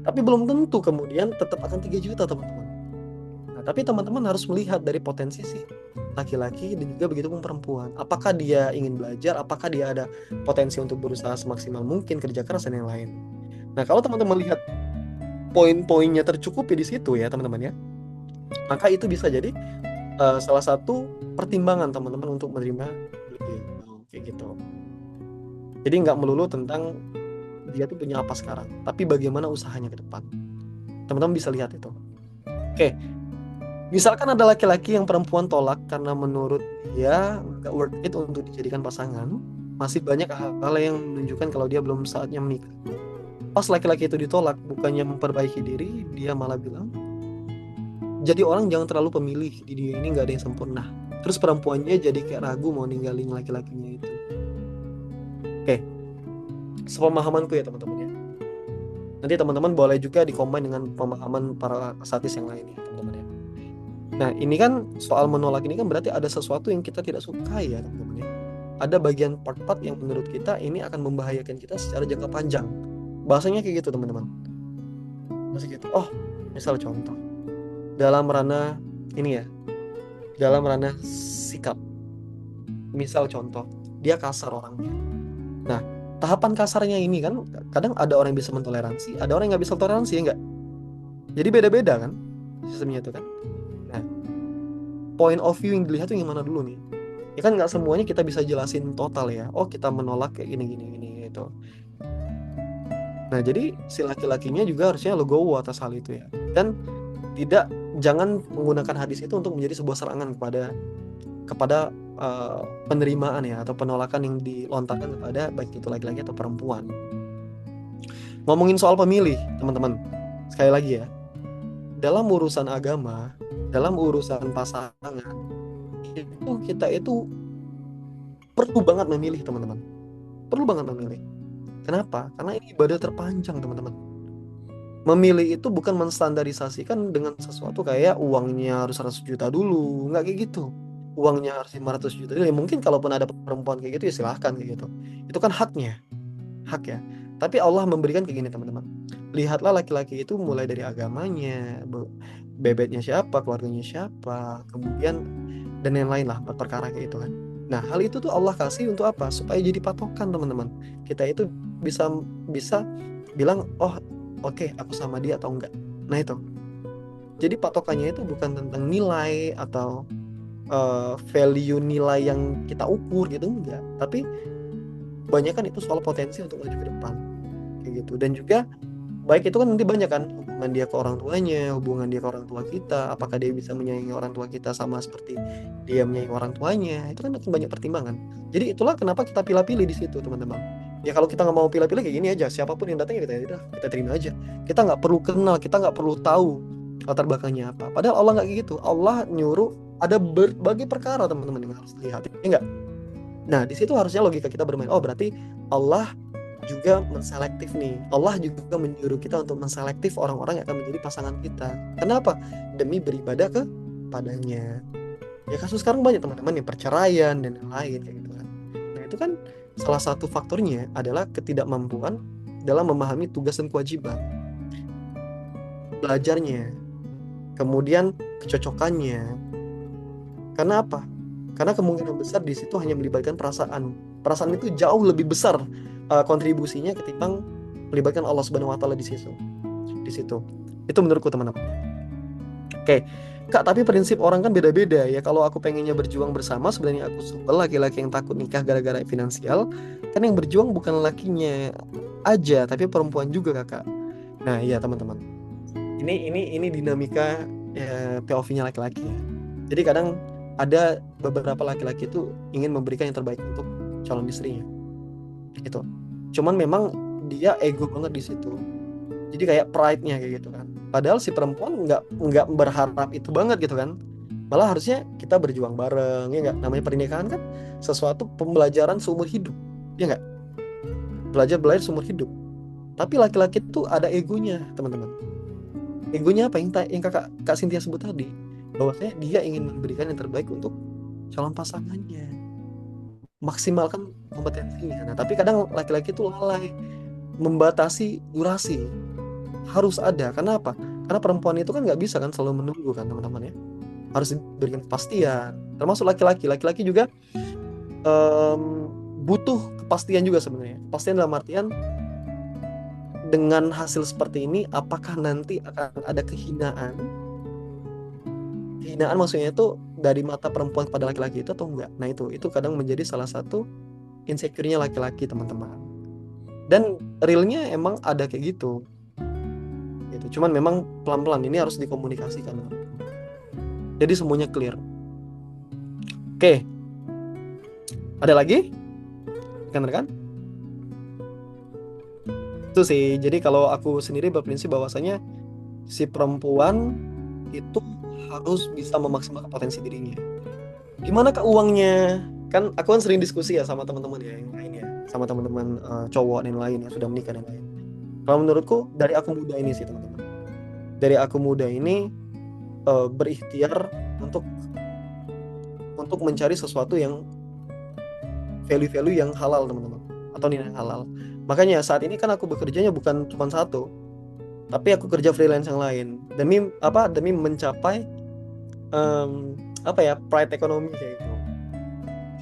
tapi belum tentu kemudian tetap akan 3 juta teman-teman. Nah tapi teman-teman harus melihat dari potensi sih laki-laki dan juga begitu pun perempuan. Apakah dia ingin belajar, apakah dia ada potensi untuk berusaha semaksimal mungkin, kerja keras dan yang lain. Nah kalau teman-teman lihat poin-poinnya tercukupi di situ ya teman-teman ya, maka itu bisa jadi salah satu pertimbangan teman-teman untuk menerima kayak gitu. Jadi nggak melulu tentang dia tuh punya apa sekarang, tapi bagaimana usahanya ke depan. Teman-teman bisa lihat itu. Oke, misalkan ada laki-laki yang perempuan tolak karena menurut dia nggak worth it untuk dijadikan pasangan, masih banyak hal-hal yang menunjukkan kalau dia belum saatnya menikah. Pas laki-laki itu ditolak, bukannya memperbaiki diri, dia malah bilang, jadi orang jangan terlalu pemilih, di dunia ini nggak ada yang sempurna. Terus perempuannya jadi kayak ragu mau ninggalin laki-lakinya itu. Oke, sepemahamanku ya teman-teman ya. Nanti teman-teman boleh juga dikombin dengan pemahaman para satis yang lain ya teman-teman ya. Nah ini kan soal menolak ini kan berarti ada sesuatu yang kita tidak suka ya teman-teman ya. Ada bagian part-part yang menurut kita ini akan membahayakan kita secara jangka panjang. Bahasanya kayak gitu teman-teman. Masih gitu. Misal contoh dalam ranah ini ya, dalam ranah sikap. Misal contoh dia kasar orangnya. Nah tahapan kasarnya ini kan kadang ada orang yang bisa mentoleransi, ada orang yang nggak bisa toleransi ya nggak. Jadi beda-beda kan sistemnya itu kan. Nah point of view yang dilihat tuh yang mana dulu nih? Ya kan nggak semuanya kita bisa jelasin total ya. Kita menolak kayak gini gitu. Nah jadi si laki-lakinya juga harusnya legowo atas hal itu ya. Dan jangan menggunakan hadis itu untuk menjadi sebuah serangan kepada penerimaan ya, atau penolakan yang dilontarkan kepada baik itu laki-laki atau perempuan. Ngomongin soal pemilih teman-teman, sekali lagi ya, dalam urusan agama, dalam urusan pasangan itu kita itu perlu banget memilih teman-teman, perlu banget memilih. Kenapa? Karena ini ibadah terpanjang teman-teman. Memilih itu bukan menstandarisasikan dengan sesuatu kayak uangnya harus 100 juta dulu, nggak kayak gitu. Uangnya harus 500 juta dulu. Ya mungkin kalaupun ada perempuan kayak gitu ya silahkan kayak gitu. Itu kan haknya, hak ya. Tapi Allah memberikan kayak gini teman-teman. Lihatlah laki-laki itu mulai dari agamanya, bebetnya siapa, keluarganya siapa, kemudian dan yang lain lah perkara kayak itu kan. Nah, hal itu tuh Allah kasih untuk apa? Supaya jadi patokan teman-teman. Kita itu bisa bisa bilang, oh oke, aku sama dia atau enggak. Nah itu. Jadi patokannya itu bukan tentang nilai atau value nilai yang kita ukur gitu, enggak. Tapi banyak kan itu soal potensi untuk maju ke depan kayak gitu. Dan juga baik itu kan nanti banyak kan hubungan dia ke orang tuanya, hubungan dia ke orang tua kita, apakah dia bisa menyayangi orang tua kita sama seperti dia menyayangi orang tuanya, itu kan akan banyak pertimbangan. Jadi itulah kenapa kita pilih-pilih di situ teman-teman. Ya kalau kita nggak mau pilih-pilih kayak gini aja, siapapun yang datang ya kita terima aja. Kita nggak perlu kenal, kita nggak perlu tahu latar belakangnya apa. Padahal Allah nggak kayak gitu. Allah nyuruh ada berbagai perkara teman-teman yang harus dilihat, ya enggak? Nah di situ harusnya logika kita bermain. Oh berarti Allah juga menselektif nih. Allah juga menyuruh kita untuk menselektif orang-orang yang akan menjadi pasangan kita. Kenapa? Demi beribadah kepadanya. Ya kasus sekarang banyak teman-teman yang perceraian dan lain kayak gitu kan. Nah itu kan salah satu faktornya adalah ketidakmampuan dalam memahami tugas dan kewajiban. Belajarnya, kemudian kecocokannya. Karena apa? Karena kemungkinan besar di situ hanya melibatkan perasaan. Perasaan itu jauh lebih besar kontribusinya ketimbang melibatkan Allah Subhanahu wa taala di situ. Di situ. Itu menurutku teman-teman. Oke. Kak, tapi prinsip orang kan beda-beda ya. Kalau aku pengennya berjuang bersama, sebenarnya aku sebel laki-laki yang takut nikah gara-gara finansial. Kan yang berjuang bukan lakinya aja, tapi perempuan juga, Kakak. Nah, iya teman-teman. Ini dinamika POV-nya laki-laki ya. Jadi kadang ada beberapa laki-laki itu ingin memberikan yang terbaik untuk calon istrinya. Gitu. Cuman memang dia ego banget di situ. Jadi kayak pride-nya kayak gitu kan. Padahal si perempuan nggak berharap itu banget gitu kan. Malah harusnya kita berjuang bareng ya nggak. Namanya pernikahan kan sesuatu pembelajaran seumur hidup ya nggak. Belajar seumur hidup. Tapi laki-laki itu ada egonya teman-teman. Egonya apa yang Kak Cynthia sebut tadi, bahwasanya dia ingin memberikan yang terbaik untuk calon pasangannya, maksimalkan kompetensinya. Nah tapi kadang laki-laki itu lalai membatasi durasi. Harus ada, karena apa? Karena perempuan itu kan nggak bisa kan selalu menunggu kan teman-teman ya, harus diberikan kepastian. Termasuk laki-laki juga butuh kepastian juga sebenarnya. Kepastian dalam artian dengan hasil seperti ini apakah nanti akan ada kehinaan maksudnya itu dari mata perempuan kepada laki-laki itu atau enggak. Nah itu kadang menjadi salah satu insecure-nya laki-laki teman-teman. Dan realnya emang ada kayak gitu. Cuman memang pelan-pelan ini harus dikomunikasikan. Jadi semuanya clear. Oke. Ada lagi? Rekan-rekan? Itu sih. Jadi kalau aku sendiri berprinsip bahwasanya si perempuan itu harus bisa memaksimalkan potensi dirinya. Gimana Kak uangnya? Kan aku kan sering diskusi ya sama teman-teman ya yang lain ya, sama teman-teman cowok dan lain yang sudah menikah dan lain. Kalau menurutku dari aku muda ini sih teman-teman. Dari aku muda ini berikhtiar untuk mencari sesuatu yang value-value yang halal teman-teman, atau nilai halal. Makanya saat ini kan aku bekerjanya bukan cuma satu, tapi aku kerja freelance yang lain demi mencapai pride ekonomi kayak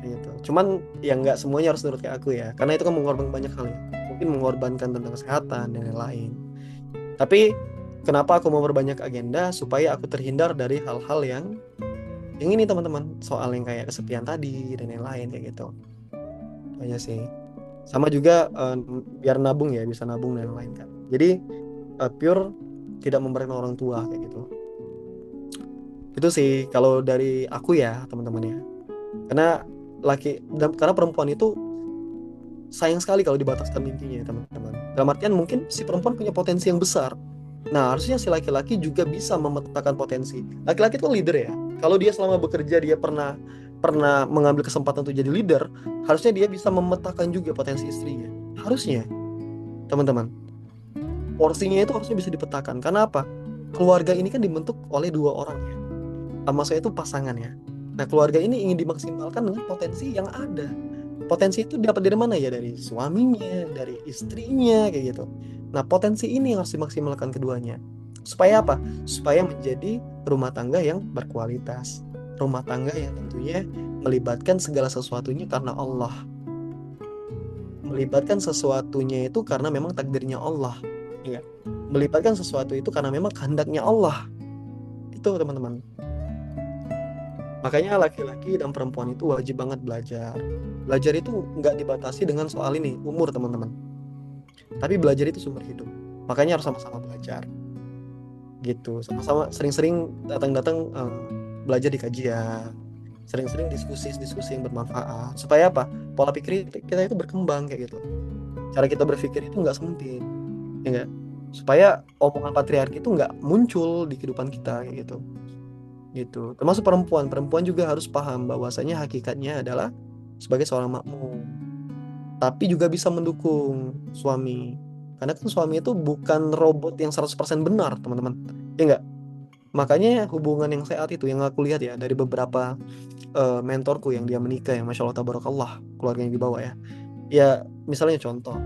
gitu. Cuman ya nggak semuanya harus nurut kayak aku ya, karena itu kan mengorbankan banyak hal ya. Mungkin mengorbankan tentang kesehatan dan lain-lain. Tapi kenapa aku mau berbanyak agenda? Supaya aku terhindar dari hal-hal yang ini teman-teman, soal yang kayak kesepian tadi dan yang lain kayak gitu. Aja sih. Sama juga biar nabung ya, bisa nabung dan lain kan. Jadi pure tidak memberatkan orang tua kayak gitu. Itu sih kalau dari aku ya teman-teman ya. Karena perempuan itu sayang sekali kalau dibataskan mimpinya ya teman-teman. Dalam artian mungkin si perempuan punya potensi yang besar. Nah harusnya si laki-laki juga bisa memetakan potensi. Laki-laki itu leader ya. Kalau dia selama bekerja dia pernah pernah mengambil kesempatan untuk jadi leader, harusnya dia bisa memetakan juga potensi istrinya. Harusnya, teman-teman, porsinya itu harusnya bisa dipetakan. Karena apa? Keluarga ini kan dibentuk oleh dua orang ya. Maksudnya itu pasangan ya. Nah, keluarga ini ingin dimaksimalkan dengan potensi yang ada. Potensi itu dapat dari mana ya? Dari suaminya, dari istrinya, kayak gitu. Nah, potensi ini yang harus dimaksimalkan keduanya. Supaya apa? Supaya menjadi rumah tangga yang berkualitas. Rumah tangga yang tentunya melibatkan segala sesuatunya karena Allah. Melibatkan sesuatunya itu karena memang takdirnya Allah. Ya. Melibatkan sesuatu itu karena memang kehendaknya Allah. Itu teman-teman. Makanya laki-laki dan perempuan itu wajib banget belajar. Belajar itu nggak dibatasi dengan soal ini, umur teman-teman. Tapi belajar itu sumber hidup. Makanya harus sama-sama belajar. Gitu. Sama-sama sering-sering datang-datang belajar di kajian. Sering-sering diskusi-diskusi yang bermanfaat. Supaya apa? Pola pikir kita itu berkembang kayak gitu. Cara kita berpikir itu nggak sempit. Ya nggak? Supaya omongan patriarki itu nggak muncul di kehidupan kita kayak gitu. Gitu. Termasuk perempuan juga harus paham bahwasanya hakikatnya adalah sebagai seorang makmum, tapi juga bisa mendukung suami. Karena kan suami itu bukan robot yang 100% benar, teman-teman. Ya enggak? Makanya hubungan yang sehat itu yang aku lihat ya dari beberapa mentorku yang dia menikah yang Masya Allah tabarakallah keluarga yang dibawa ya. Ya misalnya contoh,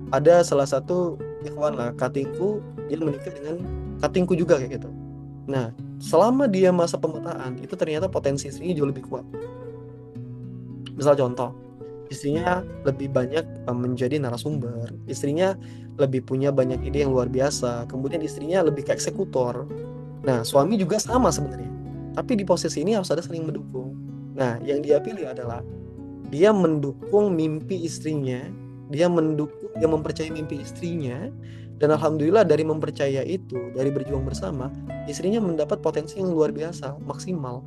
ada salah satu ikhwan lah, katingku, dia menikah dengan katingku juga kayak gitu. Nah, selama dia masa pemetaan, itu ternyata potensi istrinya jauh lebih kuat. Misal contoh, istrinya lebih banyak menjadi narasumber, istrinya lebih punya banyak ide yang luar biasa, kemudian istrinya lebih ke eksekutor. Nah, suami juga sama sebenarnya. Tapi di posisi ini harus ada saling mendukung. Nah, yang dia pilih adalah dia mendukung mimpi istrinya, dia mempercayai mimpi istrinya, dan alhamdulillah dari mempercaya itu, dari berjuang bersama, istrinya mendapat potensi yang luar biasa, maksimal.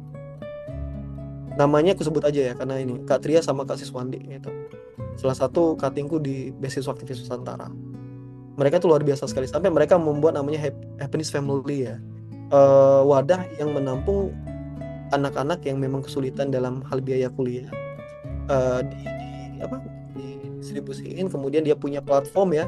Namanya aku sebut aja ya, karena ini Kak Tria sama Kak Siswandi gitu. Salah satu katingku di Beasiswa Aktivis Nusantara. Mereka tuh luar biasa sekali, sampai mereka membuat namanya Happiness Family ya. Wadah yang menampung anak-anak yang memang kesulitan dalam hal biaya kuliah. Di apa didistribusiin, kemudian dia punya platform ya,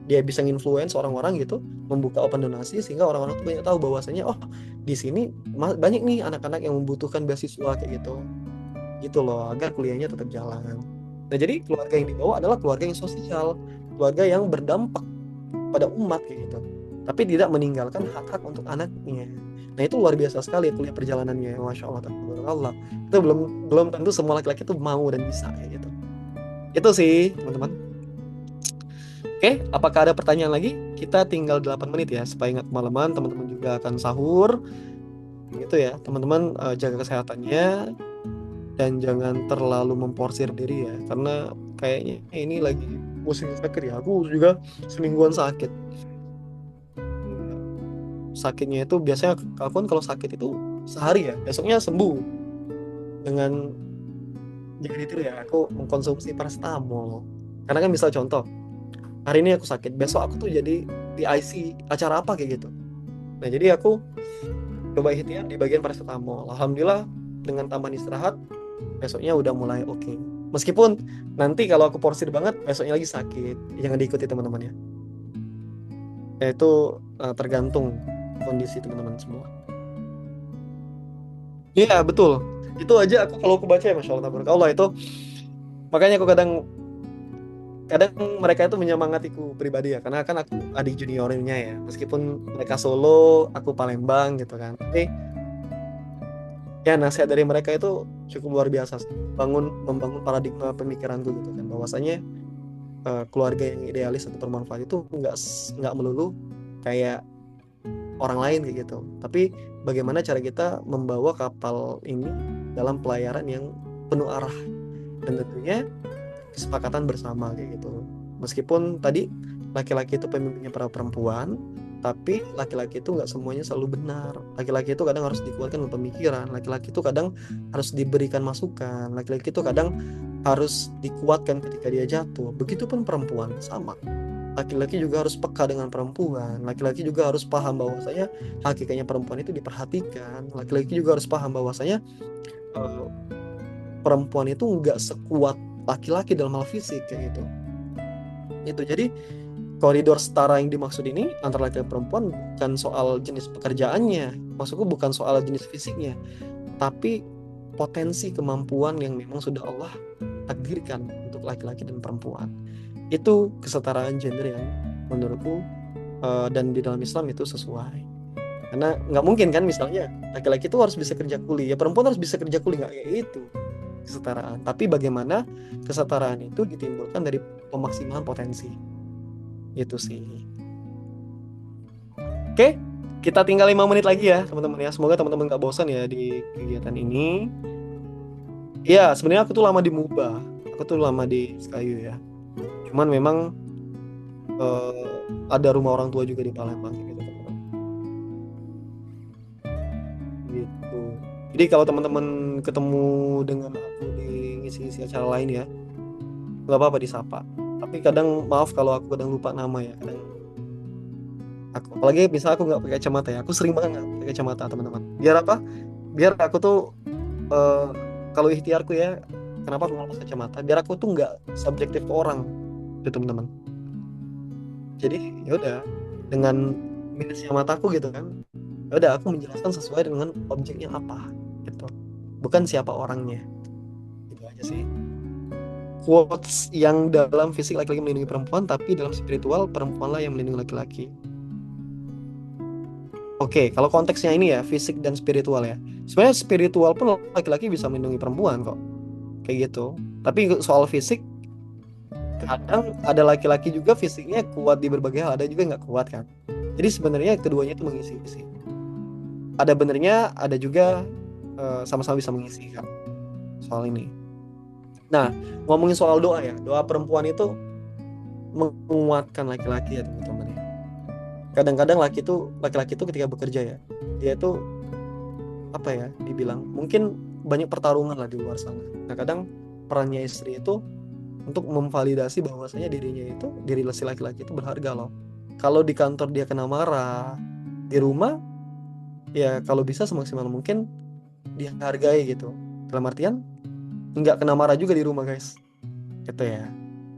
dia bisa nginfluence orang-orang gitu, membuka open donasi sehingga orang-orang tuh banyak tahu bahwasanya oh di sini banyak nih anak-anak yang membutuhkan beasiswa kayak gitu loh, agar kuliahnya tetap jalan. Nah, jadi keluarga yang dibawa adalah keluarga yang sosial, keluarga yang berdampak pada umat kayak gitu, tapi tidak meninggalkan hak-hak untuk anaknya. Nah, itu luar biasa sekali kuliah perjalanannya, Masya Allah, tabarakallah. Itu belum tentu semua laki-laki itu mau dan bisa kayak gitu. Itu sih, teman-teman. Oke, apakah ada pertanyaan lagi? Kita tinggal 8 menit ya, supaya nggak kemalaman, teman-teman juga akan sahur. Gitu ya, teman-teman, jaga kesehatannya dan jangan terlalu memporsir diri ya, karena kayaknya ini lagi musim sakit ya. Aku juga semingguan sakit. Sakitnya itu biasanya aku kan kalau sakit itu sehari ya, besoknya sembuh dengan jadi itu ya, aku mengkonsumsi paracetamol. Karena kan misal contoh, hari ini aku sakit, besok aku tuh jadi di IC acara apa kayak gitu. Nah, jadi aku coba ikhtiar di bagian paracetamol. Alhamdulillah dengan tambahan istirahat besoknya udah mulai oke. Meskipun nanti kalau aku porsir banget besoknya lagi sakit, jangan diikuti teman-teman ya. Itu tergantung kondisi teman-teman semua. Iya betul. Itu aja aku kalau aku baca ya Masya Allah tabarakallah itu. Makanya aku kadang kadang mereka itu menyemangatiku pribadi ya, karena kan aku adik juniornya ya, meskipun mereka Solo aku Palembang gitu kan, tapi ya nasihat dari mereka itu cukup luar biasa sih. Membangun paradigma pemikiranku gitu kan, bahwasanya keluarga yang idealis atau bermanfaat itu nggak melulu kayak orang lain kayak gitu, tapi bagaimana cara kita membawa kapal ini dalam pelayaran yang penuh arah, dan tentunya kesepakatan bersama kayak gitu. Meskipun tadi laki-laki itu pemimpinnya para perempuan, tapi laki-laki itu nggak semuanya selalu benar. Laki-laki itu kadang harus dikuatkan dengan pemikiran, laki-laki itu kadang harus diberikan masukan, laki-laki itu kadang harus dikuatkan ketika dia jatuh. Begitupun perempuan sama. Laki-laki juga harus peka dengan perempuan, laki-laki juga harus paham bahwasanya hakikatnya perempuan itu diperhatikan, laki-laki juga harus paham bahwasanya eh, perempuan itu nggak sekuat laki-laki dalam hal fisik kayak gitu. Itu jadi koridor setara yang dimaksud ini antara laki dan perempuan bukan soal jenis pekerjaannya, maksudku bukan soal jenis fisiknya, tapi potensi kemampuan yang memang sudah Allah takdirkan untuk laki-laki dan perempuan. Itu kesetaraan gender yang menurutku dan di dalam Islam itu sesuai. Karena nggak mungkin kan misalnya laki-laki itu harus bisa kerja kuli, ya perempuan harus bisa kerja kuli, nggak kayak itu kesetaraan. Tapi bagaimana kesetaraan itu ditimbulkan dari pemaksimalan potensi. Itu sih. Oke, kita tinggal 5 menit lagi ya teman-teman ya. Semoga teman-teman gak bosan ya di kegiatan ini. Iya, sebenarnya aku tuh lama di MUBA. Aku tuh lama di Sekayu ya. Cuman memang ada rumah orang tua juga di Palembang gitu teman-teman. Gitu. Jadi kalau teman-teman ketemu dengan aku di ngisi-ngisi acara lain ya, nggak apa-apa disapa. Tapi kadang maaf kalau aku kadang lupa nama ya. Kadang aku, apalagi misal aku nggak pakai kacamata ya. Aku sering banget nggak pakai kacamata teman-teman. Biar apa? Biar aku tuh kalau ikhtiarku ya, kenapa aku nggak pakai kacamata? Biar aku tuh nggak subjektif ke orang, gitu teman-teman. Jadi ya udah dengan minusnya mataku gitu kan, ya udah aku menjelaskan sesuai dengan objeknya apa, gitu. Bukan siapa orangnya, gitu aja sih. Quotes yang dalam fisik laki-laki melindungi perempuan, tapi dalam spiritual perempuanlah yang melindungi laki-laki. Oke, kalau konteksnya ini ya fisik dan spiritual ya. Sebenarnya spiritual pun laki-laki bisa melindungi perempuan kok, kayak gitu. Tapi soal fisik, kadang ada laki-laki juga fisiknya kuat di berbagai hal, ada juga nggak kuat kan. Jadi sebenarnya keduanya itu mengisi-isi. Ada benernya, ada juga sama-sama bisa mengisi kan soal ini. Nah, ngomongin soal doa ya, doa perempuan itu menguatkan laki-laki ya teman-teman ya. Kadang-kadang laki-laki itu ketika bekerja ya, dia itu apa ya, dibilang mungkin banyak pertarungan lah di luar sana. Nah, kadang perannya istri itu untuk memvalidasi bahwasanya diri si laki-laki itu berharga loh. Kalau di kantor dia kena marah, di rumah ya kalau bisa semaksimal mungkin dihargai gitu. Dalam artian nggak kena marah juga di rumah guys, gitu ya.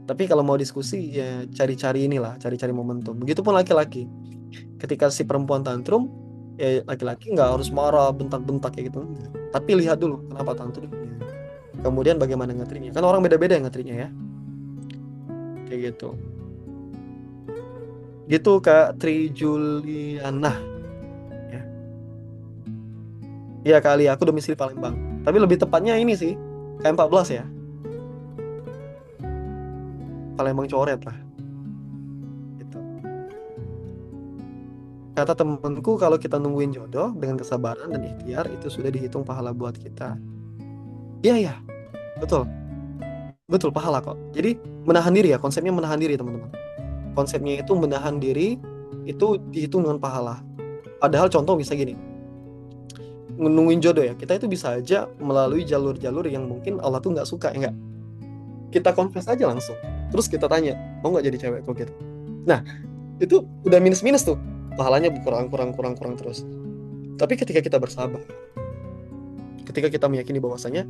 Tapi kalau mau diskusi ya cari-cari momentum. Begitupun laki-laki. Ketika si perempuan tantrum, ya laki-laki nggak harus marah bentak-bentak kayak gitu. Tapi lihat dulu kenapa tantrumnya. Kemudian bagaimana ngetrinya. Kan orang beda-beda yang ngetrinya ya. Kayak gitu. Gitu Kak Tri Juliana. Ya. Iya kali aku domisili Palembang. Tapi lebih tepatnya ini sih, K14 ya. Palembang coret lah. Gitu. Kata temanku kalau kita nungguin jodoh dengan kesabaran dan ikhtiar itu sudah dihitung pahala buat kita. Iya, betul. Betul pahala kok. Jadi menahan diri ya, konsepnya menahan diri teman-teman. Konsepnya itu menahan diri itu dihitung dengan pahala. Padahal contoh bisa gini, nungguin jodoh ya, kita itu bisa aja melalui jalur-jalur yang mungkin Allah tuh nggak suka, ya nggak? Kita confess aja langsung, terus kita tanya, mau nggak jadi cewekku gitu. Nah, itu udah minus-minus tuh, pahalanya kurang terus. Tapi ketika kita bersabar, ketika kita meyakini bahwasanya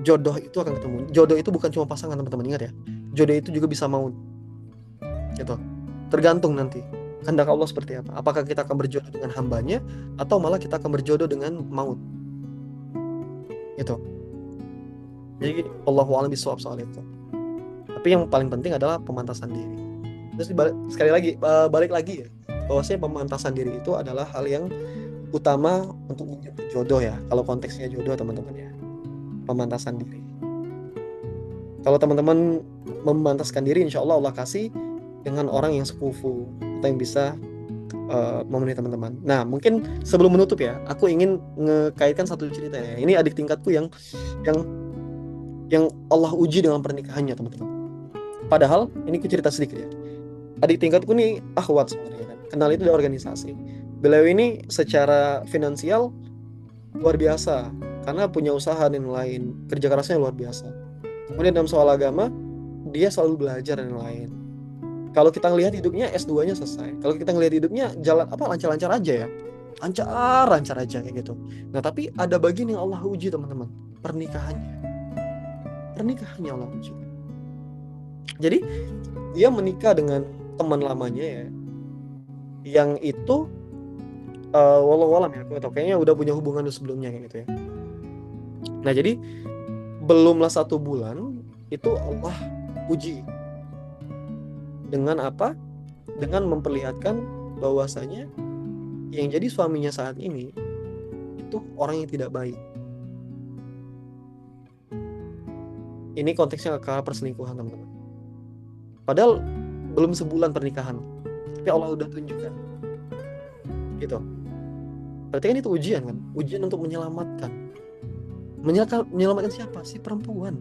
jodoh itu akan ketemu. Jodoh itu bukan cuma pasangan teman-teman, ingat ya. Jodoh itu juga bisa maut, gitu. Tergantung nanti kehendak Allah seperti apa. Apakah kita akan berjodoh dengan hambanya atau malah kita akan berjodoh dengan maut, gitu. Jadi Allahu a'lam bishawab soal itu. Tapi yang paling penting adalah pemantasan diri. Terus sekali lagi balik lagi ya, bahwasanya pemantasan diri itu adalah hal yang utama untuk menyebut jodoh ya. Kalau konteksnya jodoh teman-teman ya, pemantasan diri. Kalau teman-teman memantaskan diri, insya Allah Allah kasih dengan orang yang sekufu atau yang bisa memenuhi teman-teman. Nah, mungkin sebelum menutup ya, aku ingin ngekaitkan satu cerita ya. Ini adik tingkatku yang Allah uji dengan pernikahannya teman-teman. Padahal ini aku cerita sedikit ya. Adik tingkatku nih akhwat sebenarnya kan. Kenal itu di organisasi. Beliau ini secara finansial luar biasa karena punya usaha dan lain, kerja kerasnya luar biasa. Kemudian dalam soal agama, dia selalu belajar dan lain. Kalau kita ngelihat hidupnya S2-nya selesai. Kalau kita ngelihat hidupnya jalan apa lancar-lancar aja ya. lancar aja kayak gitu. Nah tapi ada bagian yang Allah uji teman-teman, pernikahannya Allah uji. Jadi dia menikah dengan teman lamanya ya, yang itu walau alam ya, aku tahu kayaknya udah punya hubungan sebelumnya kayak gitu ya. Nah jadi belumlah 1 bulan itu Allah uji dengan apa? Dengan memperlihatkan bahwasanya yang jadi suaminya saat ini itu orang yang tidak baik. Ini konteksnya ke perselingkuhan teman-teman. Padahal belum sebulan pernikahan, tapi Allah udah tunjukkan. Gitu. Berarti kan itu ujian kan? Ujian untuk menyelamatkan. Menyelamatkan siapa? Si perempuan.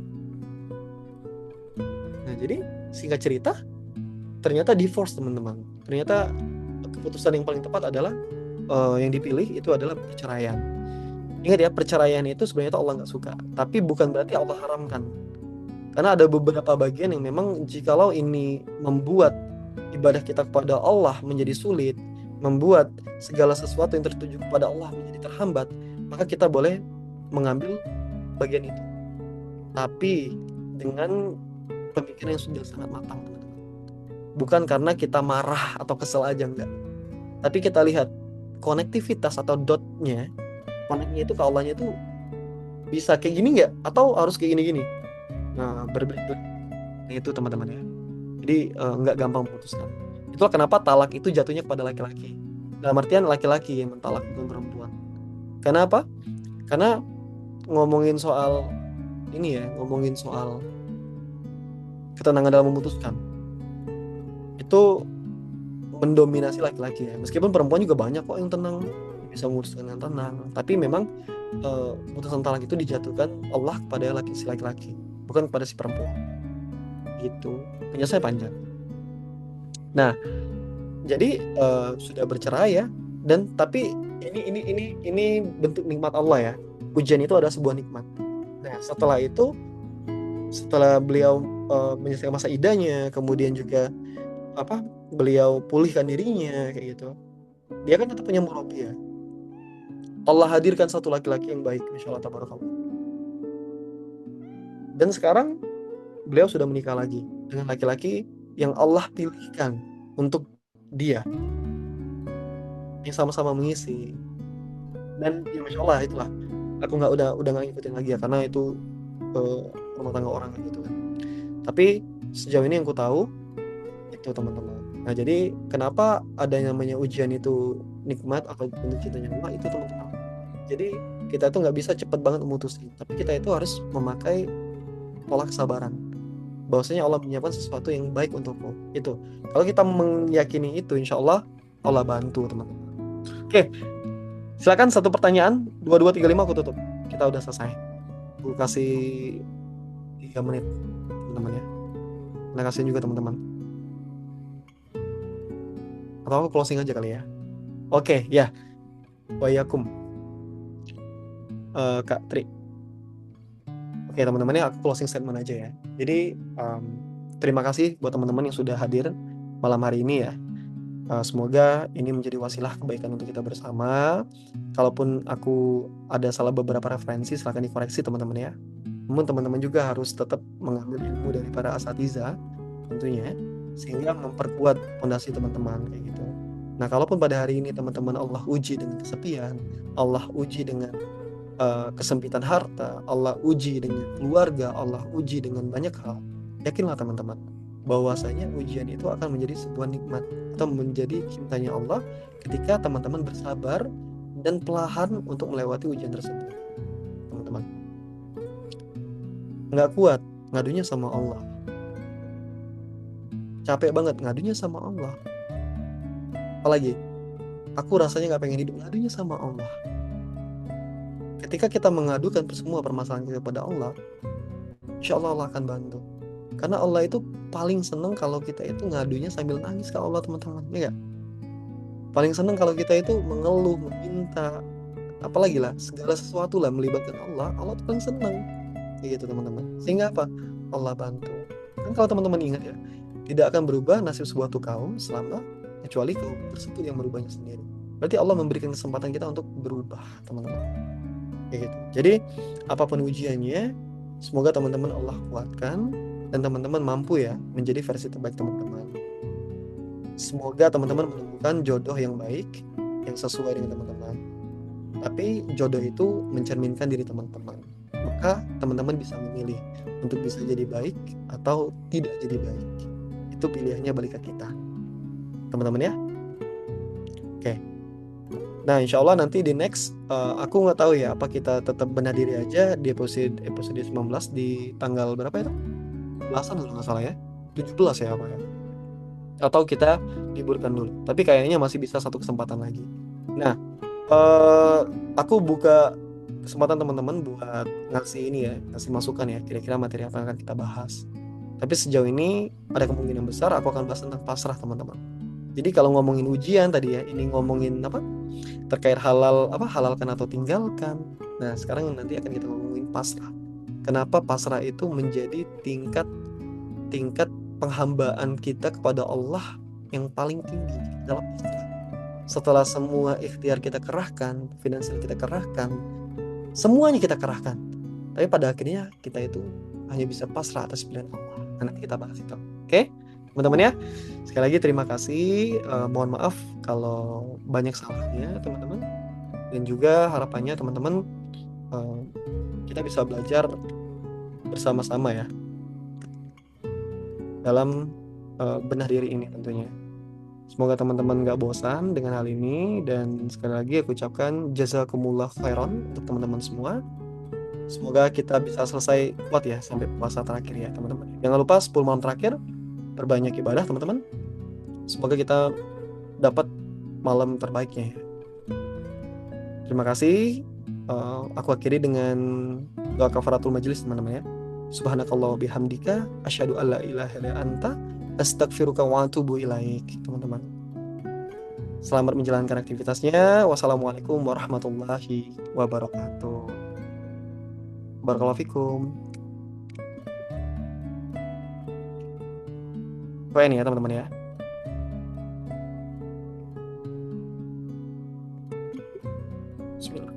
Nah jadi singkat cerita, ternyata divorce teman-teman. Ternyata keputusan yang paling tepat adalah yang dipilih itu adalah perceraian. Ingat ya, perceraian itu sebenarnya Allah nggak suka, tapi bukan berarti Allah haramkan. Karena ada beberapa bagian yang memang jikalau ini membuat ibadah kita kepada Allah menjadi sulit, membuat segala sesuatu yang tertuju kepada Allah menjadi terhambat, maka kita boleh mengambil bagian itu. Tapi dengan pemikiran yang sudah sangat matang, teman-teman. Bukan karena kita marah atau kesel aja, enggak. Tapi kita lihat konektivitas atau dotnya, koneknya itu ke Allahnya itu bisa kayak gini nggak? Atau harus kayak gini-gini? Nah, berbeda. Nah, itu teman-teman ya. Jadi nggak gampang memutuskan. Itulah kenapa talak itu jatuhnya kepada laki-laki. Dalam artian laki-laki yang mentalak, bukan perempuan. Karena apa? Karena ngomongin soal ini ya, ngomongin soal ketenangan dalam memutuskan, itu mendominasi laki-laki ya. Meskipun perempuan juga banyak kok yang tenang, bisa memutuskan dengan tenang. Tapi memang putusan talak itu dijatuhkan Allah kepada si laki-laki, bukan kepada si perempuan. Gitu. Penjelasannya panjang. Nah, jadi sudah bercerai ya, dan tapi ini bentuk nikmat Allah ya. Ujian itu adalah sebuah nikmat. Nah, setelah beliau menyelesaikan masa idahnya, kemudian juga beliau pulihkan dirinya kayak gitu, dia kan tetap punya murabbi ya. Allah hadirkan satu laki-laki yang baik, insyaallah tabarakallah. Dan sekarang beliau sudah menikah lagi dengan laki-laki yang Allah pilihkan untuk dia, yang sama-sama mengisi. Dan ya masya Allah, itulah aku udah nggak ngikutin lagi ya, karena itu rumah tangga orang gitu kan. Tapi sejauh ini yang ku tahu itu teman-teman. Nah jadi kenapa ada yang namanya ujian itu nikmat atau bentuk cintanya Allah itu teman-teman. Jadi kita itu nggak bisa cepat banget memutusin, tapi kita itu harus memakai pola kesabaran. Bahwasanya Allah menyiapkan sesuatu yang baik untukmu. Itu. Kalau kita meyakini itu, insya Allah Allah bantu teman-teman. Oke, silakan satu pertanyaan, 2, 3, 5 aku tutup. Kita udah selesai. Aku kasih 3 menit teman-teman ya. Nah kasihin juga teman-teman. Atau aku closing aja kali ya. Oke, ya. Wayakum. Kak Tri. Oke teman-teman ya, aku closing statement aja ya. Jadi terima kasih buat teman-teman yang sudah hadir malam hari ini ya. Semoga ini menjadi wasilah kebaikan untuk kita bersama. Kalaupun aku ada salah beberapa referensi, silakan dikoreksi teman-teman ya. Namun teman-teman juga harus tetap mengambil ilmu dari para asatidzah tentunya, sehingga memperkuat fondasi teman-teman kayak gitu. Nah kalaupun pada hari ini teman-teman Allah uji dengan kesepian, Allah uji dengan kesempitan harta, Allah uji dengan keluarga, Allah uji dengan banyak hal, yakinlah teman-teman bahwasanya ujian itu akan menjadi sebuah nikmat atau menjadi cintanya Allah ketika teman-teman bersabar dan perlahan untuk melewati ujian tersebut. Teman-teman nggak kuat, ngadunya sama Allah. Capek banget, ngadunya sama Allah. Apalagi aku rasanya nggak pengen hidup, ngadunya sama Allah. Ketika kita mengadukan semua permasalahan kita kepada Allah, insya Allah Allah akan bantu. Karena Allah itu paling seneng kalau kita itu ngadunya sambil nangis ke Allah teman-teman, ya gak? Paling seneng kalau kita itu mengeluh, meminta, apalagi lah segala sesuatu lah melibatkan Allah, Allah tuh paling seneng, kayak gitu teman-teman. Sehingga apa? Allah bantu. Dan kalau teman-teman ingat ya, tidak akan berubah nasib sebuah kaum selama kecuali kaum tersebut yang merubahnya sendiri. berarti Allah memberikan kesempatan kita untuk berubah, teman-teman. Kayak gitu. Jadi apapun ujiannya, semoga teman-teman Allah kuatkan dan teman-teman mampu ya menjadi versi terbaik teman-teman. Semoga teman-teman menemukan jodoh yang baik, yang sesuai dengan teman-teman. Tapi jodoh itu mencerminkan diri teman-teman. Maka teman-teman bisa memilih untuk bisa jadi baik atau tidak jadi baik. Itu pilihannya balik ke kita, teman-teman ya. Oke. Nah, insya Allah nanti di next, aku nggak tahu ya, apa kita tetap benar diri aja di episode 19 di tanggal berapa itu? Belasan kalau nggak salah ya. 17 ya apa ya? Atau kita liburkan dulu. Tapi kayaknya masih bisa satu kesempatan lagi. Nah, aku buka kesempatan teman-teman buat ngasih ini ya, ngasih masukan ya, kira-kira materi apa yang akan kita bahas. Tapi sejauh ini ada kemungkinan besar aku akan bahas tentang pasrah, teman-teman. Jadi kalau ngomongin ujian tadi ya, ini ngomongin apa? Terkait halalkan atau tinggalkan. Nah, sekarang nanti akan kita ngomongin pasrah. Kenapa pasrah itu menjadi tingkat penghambaan kita kepada Allah yang paling tinggi dalam pasrah. Setelah semua ikhtiar kita kerahkan, finansial kita kerahkan, semuanya kita kerahkan, tapi pada akhirnya kita itu hanya bisa pasrah atas pilihan Allah. Nah, nanti kita bahas itu. Oke, teman-teman ya. Sekali lagi terima kasih. Mohon maaf kalau banyak salahnya, teman-teman. Dan juga harapannya teman-teman kita bisa belajar bersama-sama ya dalam benah diri ini tentunya. Semoga teman-teman gak bosan dengan hal ini. Dan sekali lagi aku ucapkan jazakumullah khairan untuk teman-teman semua. Semoga kita bisa selesai kuat ya sampai puasa terakhir ya teman-teman. Jangan lupa 10 malam terakhir perbanyak ibadah teman-teman. Semoga kita dapat malam terbaiknya ya. Terima kasih. Aku akhiri dengan doa kafaratul majelis teman-teman ya. Subhanakallah bihamdika asyhadu alla ilaha illa anta astaghfiruka wa atubu ilaik, teman-teman. Selamat menjalankan aktivitasnya. Wassalamualaikum warahmatullahi wabarakatuh. Barakallahu fikum. Keren ya teman-teman ya. Bismillah.